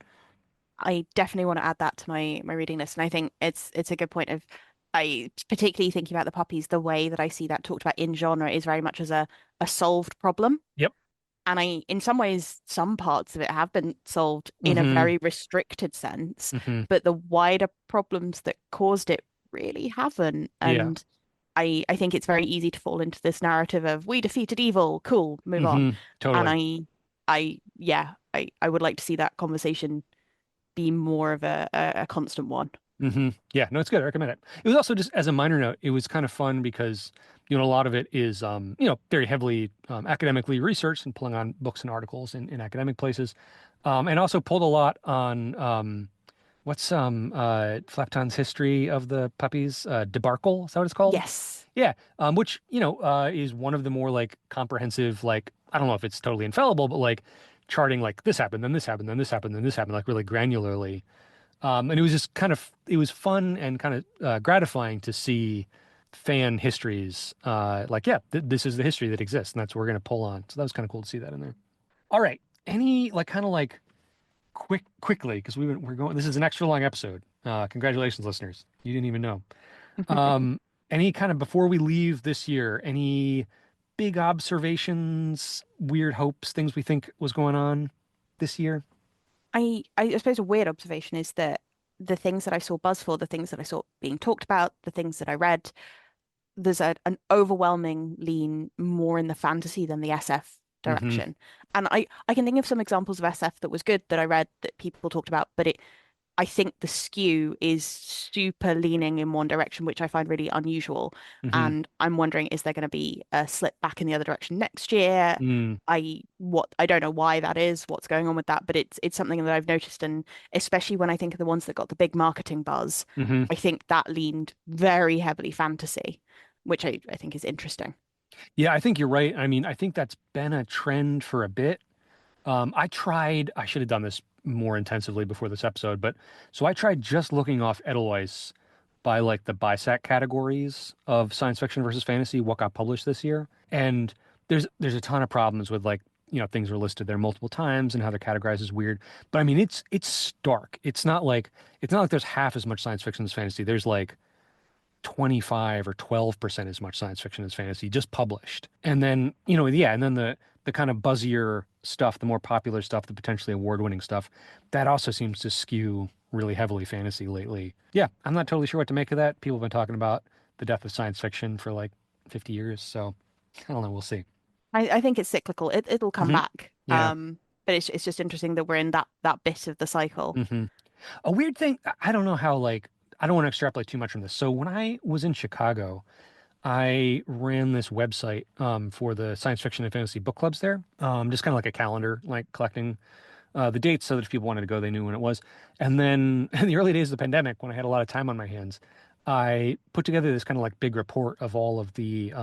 I definitely want to add that to my reading list. And I think it's a good point of I particularly thinking about the puppies, the way that I see that talked about in genre is very much as a solved problem. Yep. And in some ways, some parts of it have been solved in a Mm-hmm. very restricted sense, Mm-hmm. but the wider problems that caused it really haven't. Yeah. And I think it's very easy to fall into this narrative of we defeated evil, cool, move on. Mm-hmm. And Totally. I would like to see that conversation be more of a constant one. Mm-hmm. Yeah, no, it's good. I recommend it. It was also just as a minor note, it was kind of fun because, a lot of it is, very heavily academically researched and pulling on books and articles in academic places. And also pulled a lot on what's Flapton's history of the puppies, debarkle, is that what it's called? Yes. Yeah, which, is one of the more like comprehensive, like, I don't know if it's totally infallible, but like charting like this happened, then this happened, then this happened, then this happened, like really granularly. And it was just it was fun and kind of gratifying to see fan histories. Like, yeah, this is the history that exists, and that's what we're going to pull on. So that was kind of cool to see that in there. All right. Any like kind of like quickly, because we're going, this is an extra long episode. Congratulations, listeners. You didn't even know. Um, any kind of before we leave this year, any big observations, weird hopes, things we think was going on this year? I suppose a weird observation is that the things that I saw buzz for, the things that I saw being talked about, the things that I read, there's an overwhelming lean more in the fantasy than the SF Mm-hmm. direction. And I can think of some examples of SF that was good that I read that people talked about, but I think the skew is super leaning in one direction, which I find really unusual. Mm-hmm. And I'm wondering, is there going to be a slip back in the other direction next year? Mm, I don't know why that is, what's going on with that, but it's something that I've noticed, and especially when I think of the ones that got the big marketing buzz, mm-hmm. I think that leaned very heavily fantasy, which I think is interesting. Yeah, I think you're right. I mean, I think that's been a trend for a bit. I should have done this more intensively before this episode, but so I tried just looking off Edelweiss by like the BISAC categories of science fiction versus fantasy, what got published this year. And there's a ton of problems with like, things are listed there multiple times and how they're categorized is weird. But I mean, it's stark. It's not like there's half as much science fiction as fantasy. There's like 25 or 12% as much science fiction as fantasy just published. And then, yeah, and then the kind of buzzier stuff, the more popular stuff, the potentially award-winning stuff, that also seems to skew really heavily fantasy lately. Yeah, I'm not totally sure what to make of that. People have been talking about the death of science fiction for like 50 years, so I don't know, we'll see. I think it's cyclical. It'll come Hmm. back. Yeah. But it's just interesting that we're in that bit of the cycle. Hmm. A weird thing, I don't know how like I don't want to extrapolate too much from this. So when I was in Chicago, I ran this website for the science fiction and fantasy book clubs there. Just kind of like a calendar, like collecting the dates so that if people wanted to go, they knew when it was. And then in the early days of the pandemic, when I had a lot of time on my hands, I put together this kind of like big report of all of the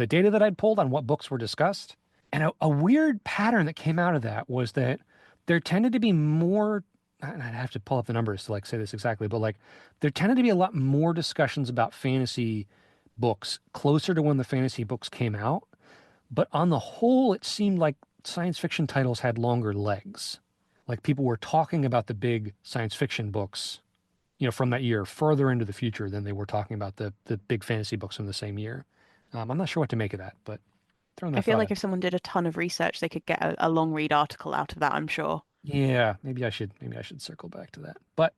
data that I'd pulled on what books were discussed. And a weird pattern that came out of that was that there tended to be more, and I'd have to pull up the numbers to like say this exactly, but like there tended to be a lot more discussions about fantasy books closer to when the fantasy books came out. But on the whole, it seemed like science fiction titles had longer legs. Like people were talking about the big science fiction books, from that year further into the future than they were talking about the big fantasy books from the same year. I'm not sure what to make of that, but throwing I that feel thought like out. if someone did a ton of research, they could get a long read article out of that, I'm sure. Yeah, maybe I should circle back to that. But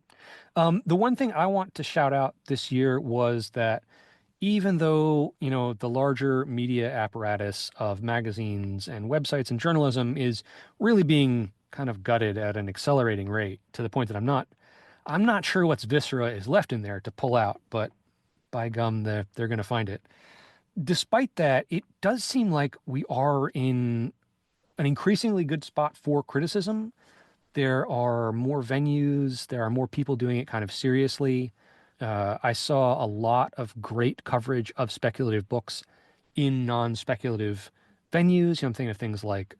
the one thing I want to shout out this year was that even though, the larger media apparatus of magazines and websites and journalism is really being kind of gutted at an accelerating rate to the point that I'm not sure what's viscera is left in there to pull out, but by gum, they're going to find it. Despite that, it does seem like we are in an increasingly good spot for criticism. There are more venues, there are more people doing it kind of seriously. I saw a lot of great coverage of speculative books in non-speculative venues. I'm thinking of things like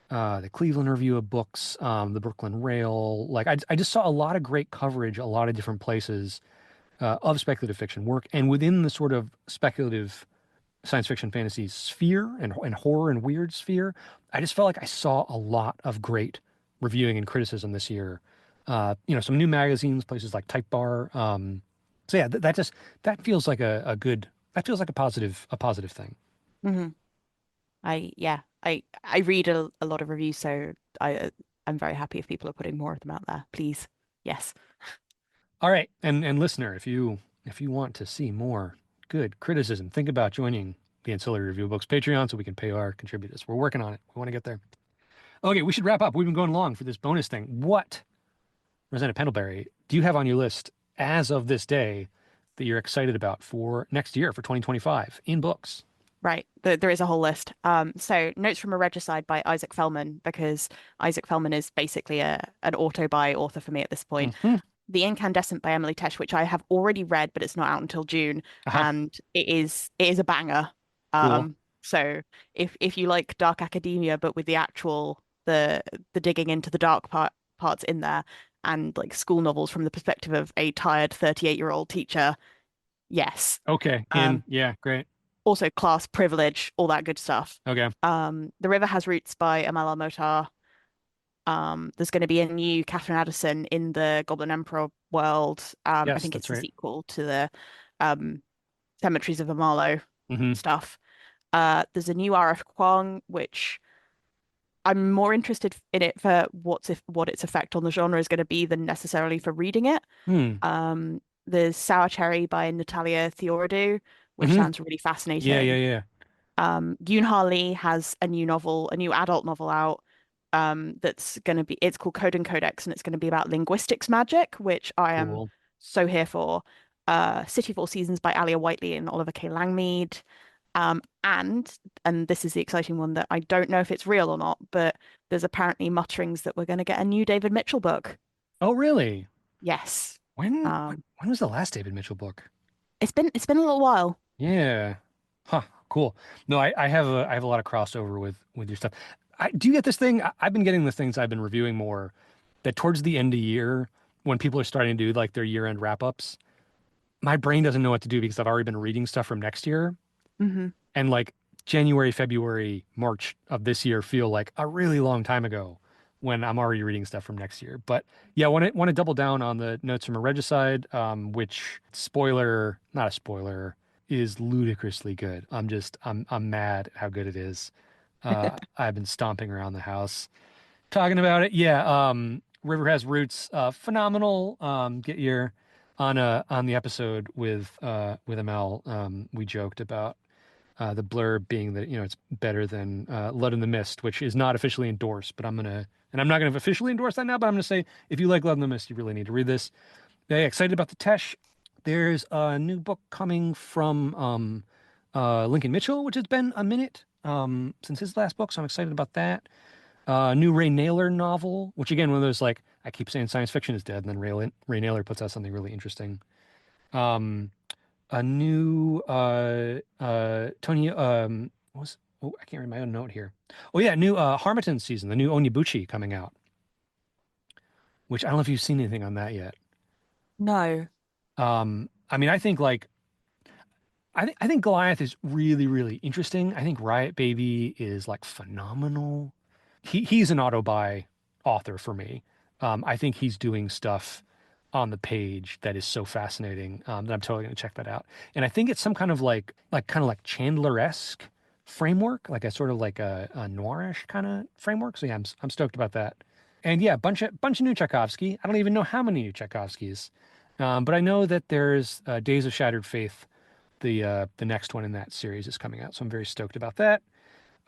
the Cleveland Review of Books, the Brooklyn Rail. Like I just saw a lot of great coverage, a lot of different places of speculative fiction work, and within the sort of speculative science fiction fantasy sphere and horror and weird sphere, I just felt like I saw a lot of great reviewing and criticism this year. Some new magazines, places like Type Bar. So yeah, that feels like a good that feels like a positive thing. Hmm. I read a lot of reviews, so I'm very happy if people are putting more of them out there. Please. Yes. All right, and listener, if you want to see more good criticism, think about joining the Ancillary Review Books Patreon so we can pay our contributors. We're working on it. We want to get there. Okay, we should wrap up. We've been going long for this bonus thing. What, Roseanna Pendlebury, do you have on your list as of this day that you're excited about for next year, for 2025, in books? Right. There is a whole list. So Notes from a Regicide by Isaac Fellman, because Isaac Fellman is basically an auto-buy author for me at this point. Hmm. The Incandescent by Emily Tesh, which I have already read, but it's not out until June, Aha, and it is a banger. cool. So if you like dark academia, but with the digging into the parts in there, and like school novels from the perspective of a tired 38-year-old teacher, yes. Okay, Um, yeah, great. Also class privilege, all that good stuff. Okay. The River Has Roots by Amal Al-Mohtar. There's going to be a new Catherine Addison in the Goblin Emperor world. I Yes, think that's it's the right. sequel to the um, Cemeteries of Amarlo Hmm. stuff. There's a new R.F. Kuang, which I'm more interested in it for what its effect on the genre is going to be than necessarily for reading it. Hmm. There's Sour Cherry by Natalia Theodoredou, which Hmm. sounds really Yeah, yeah, fascinating. yeah. Yoon Lee has a new novel, a new adult novel out. It's called Code and Codex, and it's going to be about linguistics magic, which I am Cool. so here for. City of All Seasons by Alia Whiteley and Oliver K. Langmead. And this is the exciting one that I don't know if it's real or not, but there's apparently mutterings that we're going to get a new David Mitchell book. Oh, really? Yes. When Um, when was the last David Mitchell book? it's been a little while. Yeah. Huh. Cool. No, I have a lot of crossover with your stuff. Do you get this thing? I've been getting the things I've been reviewing more that towards the end of year, when people are starting to do like their year-end wrap-ups, my brain doesn't know what to do because I've already been reading stuff from next year. Hmm. And like January, February, March of this year feel like a really long time ago when I'm already reading stuff from next year. But yeah, want to double down on the Notes from a Regicide, which spoiler, not a spoiler, is ludicrously good. I'm mad at how good it is. I've been stomping around the house talking about it. Yeah, River Has Roots, phenomenal. Get your on the episode with Amel, we joked about the blurb being that it's better than Blood in the Mist, which is not officially endorsed, but I'm not gonna officially endorse that now, but I'm gonna say if you like Blood in the Mist, you really need to read this. Yeah, yeah, excited about the Tesh. There's a new book coming from Lincoln Mitchell, which has been a minute since his last book, so I'm excited about that. New Ray Naylor novel, which again, one of those like I keep saying science fiction is dead, and then Ray Naylor puts out something really interesting. Um, a new Tony what was I can't read my own note here. Oh yeah, new Harmattan season, the new Onyebuchi coming out, which I don't know if you've seen anything on that yet. No. I mean, I think Goliath is really really interesting. I think Riot Baby is like phenomenal. He's an auto buy author for me. I think he's doing stuff on the page that is so fascinating that I'm totally going to check that out. And I think it's some kind of like Chandler-esque framework, like a sort of like a noirish kind of framework. So yeah, I'm stoked about that. And yeah, bunch of new Tchaikovsky. I don't even know how many new Tchaikovskys, but I know that there's Days of Shattered Faith. The next one in that series is coming out, so I'm very stoked about that.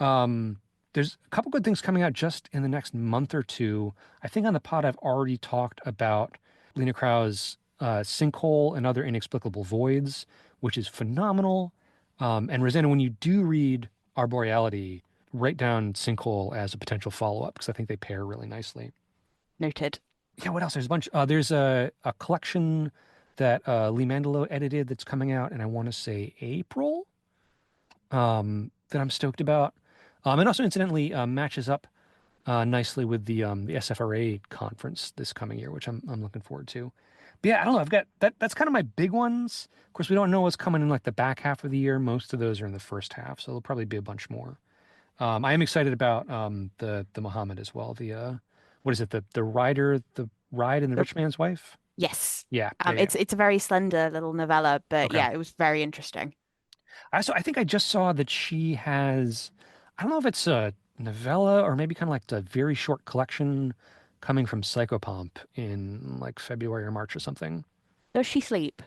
Um, there's a couple good things coming out just in the next month or two. I think on the pod I've already talked about Lena Krau's Sinkhole and Other Inexplicable Voids, which is phenomenal. And Rosanna, when you do read Arboreality, write down Sinkhole as a potential follow-up because I think they pair really nicely. Noted. Yeah, what else? There's a bunch. There's a collection that Lee Mandelo edited that's coming out, and I want to say April. That I'm stoked about. And also, incidentally, matches up. nicely with the SFRA conference this coming year, which I'm looking forward to. But yeah, I don't know. I've got that's kind of my big ones. Of course, we don't know what's coming in like the back half of the year. Most of those are in the first half, so there'll probably be a bunch more. I am excited about the Muhammad as well. What is it? The Ride and the The- Rich Man's Wife? yes. Yeah, yeah, yeah. It's a very slender little novella, but Okay. yeah, it was very interesting. I think I just saw that she has, I don't know if it's a novella or maybe kind of like the very short collection coming from Psychopomp in like February or March or something. Does she sleep?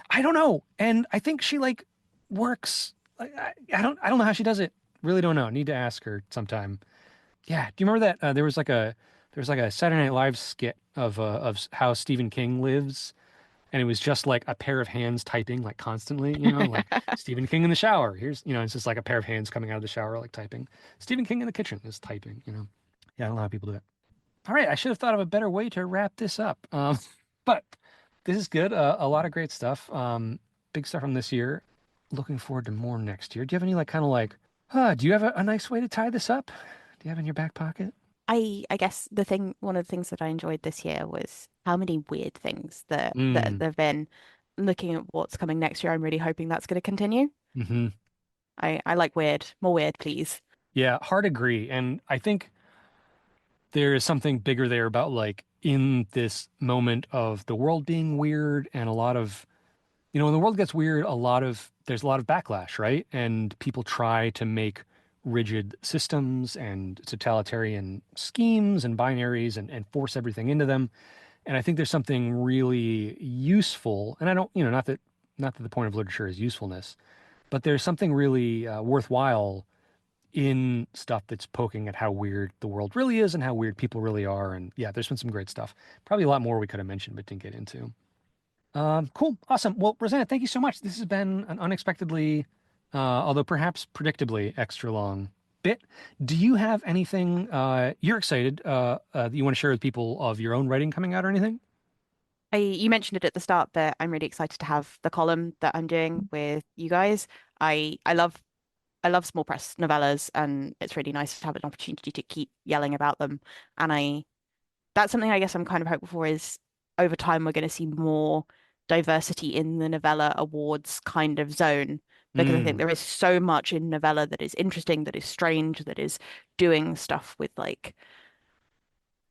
I don't know. And I think she like works. I don't know how she does it. Really don't know. Need to ask her sometime. Yeah. Do you remember that there was like a Saturday Night Live skit of how Stephen King lives, and it was just like a pair of hands typing like constantly, like Stephen King in the shower. Here's, it's just like a pair of hands coming out of the shower like typing. Stephen King in the kitchen is typing. Yeah, I don't know how people do it. All right, I should have thought of a better way to wrap this up. But this is good. A lot of great stuff. Big stuff from this year. Looking forward to more next year. Do you have any like kind of like, do you have a nice way to tie this up? Do you have in your back pocket? I guess one of the things that I enjoyed this year was how many weird things that Mm. there've been. Looking at what's coming next year, I'm really hoping that's going to continue. Hmm. I like weird, more weird, please. Yeah, hard agree. And I think there is something bigger there about like in this moment of the world being weird and a lot of, when the world gets weird, there's a lot of backlash, right? And people try to make rigid systems and totalitarian schemes and binaries and force everything into them. And I think there's something really useful. And I don't, not that the point of literature is usefulness, but there's something really worthwhile in stuff that's poking at how weird the world really is and how weird people really are. And yeah, there's been some great stuff. Probably a lot more we could have mentioned, but didn't get into. Cool. Awesome. Well, Roseanna, thank you so much. This has been an unexpectedly, although perhaps predictably extra long bit. Do you have anything you're excited that you want to share with people of your own writing coming out or anything? You mentioned it at the start, but I'm really excited to have the column that I'm doing with you guys. I love small press novellas, and it's really nice to have an opportunity to keep yelling about them. And that's something I guess I'm kind of hopeful for is over time we're going to see more diversity in the novella awards kind of zone, because I think Mm, there is so much in novella that is interesting, that is strange, that is doing stuff with like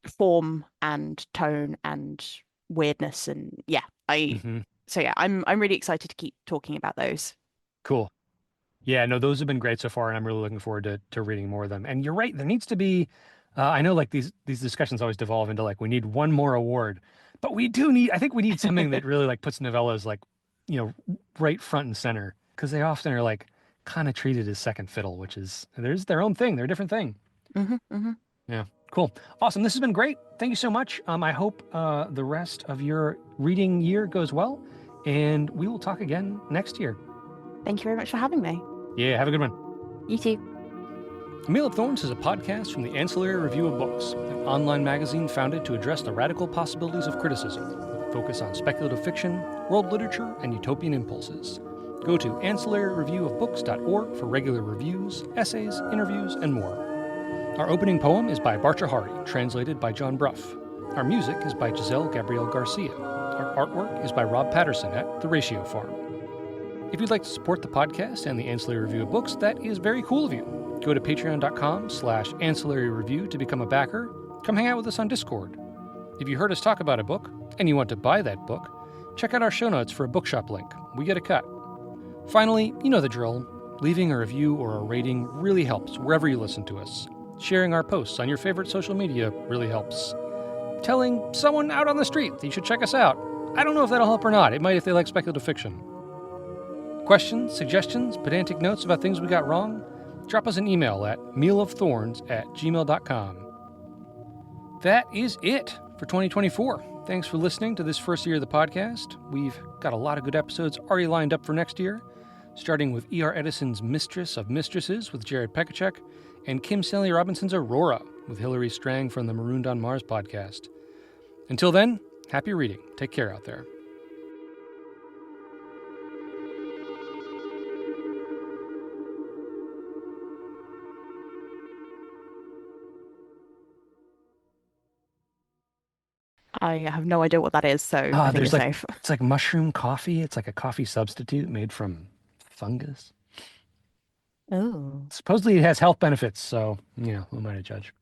form and tone and weirdness. And yeah, I hmm. so yeah, I'm really excited to keep talking about those. Cool. Yeah, no, those have been great so far, and I'm really looking forward to reading more of them. And you're right, there needs to be. I know, like these discussions always devolve into like we need one more award, but we do need. I think we need something that really like puts novellas like, right front and center because they often are like kind of treated as second fiddle, which is there's their own thing, they're a different thing. Hmm. Yeah, cool, awesome. This has been great. Thank you so much. I hope the rest of your reading year goes well, and we will talk again next year. Thank you very much for having me. Yeah, have a good one. You too. A Meal of Thorns is a podcast from the Ancillary Review of Books, an online magazine founded to address the radical possibilities of criticism, with a focus on speculative fiction, world literature, and utopian impulses. Go to ancillaryreviewofbooks.org for regular reviews, essays, interviews, and more. Our opening poem is by Barcha Hari, translated by John Bruff. Our music is by Giselle Gabrielle Garcia. Our artwork is by Rob Patterson at The Ratio Farm. If you'd like to support the podcast and the Ancillary Review of Books, that is very cool of you. Go to patreon.com/ancillary review to become a backer. Come hang out with us on Discord. If you heard us talk about a book and you want to buy that book, check out our show notes for a bookshop link. We get a cut. Finally, you know the drill. Leaving a review or a rating really helps wherever you listen to us. Sharing our posts on your favorite social media really helps. Telling someone out on the street that you should check us out. I don't know if that'll help or not. It might if they like speculative fiction. Questions, suggestions, pedantic notes about things we got wrong? Drop us an email at mealofthorns@gmail.com. That is it for 2024. Thanks for listening to this first year of the podcast. We've got a lot of good episodes already lined up for next year, starting with E.R. Edison's Mistress of Mistresses with Jared Pekacek and Kim Stanley Robinson's Aurora with Hilary Strang from the Marooned on Mars podcast. Until then, happy reading. Take care out there. I have no idea what that is, so I think you're There's like safe. it's like mushroom coffee. It's like a coffee substitute made from fungus. Oh. Supposedly it has health benefits, so who am I to judge?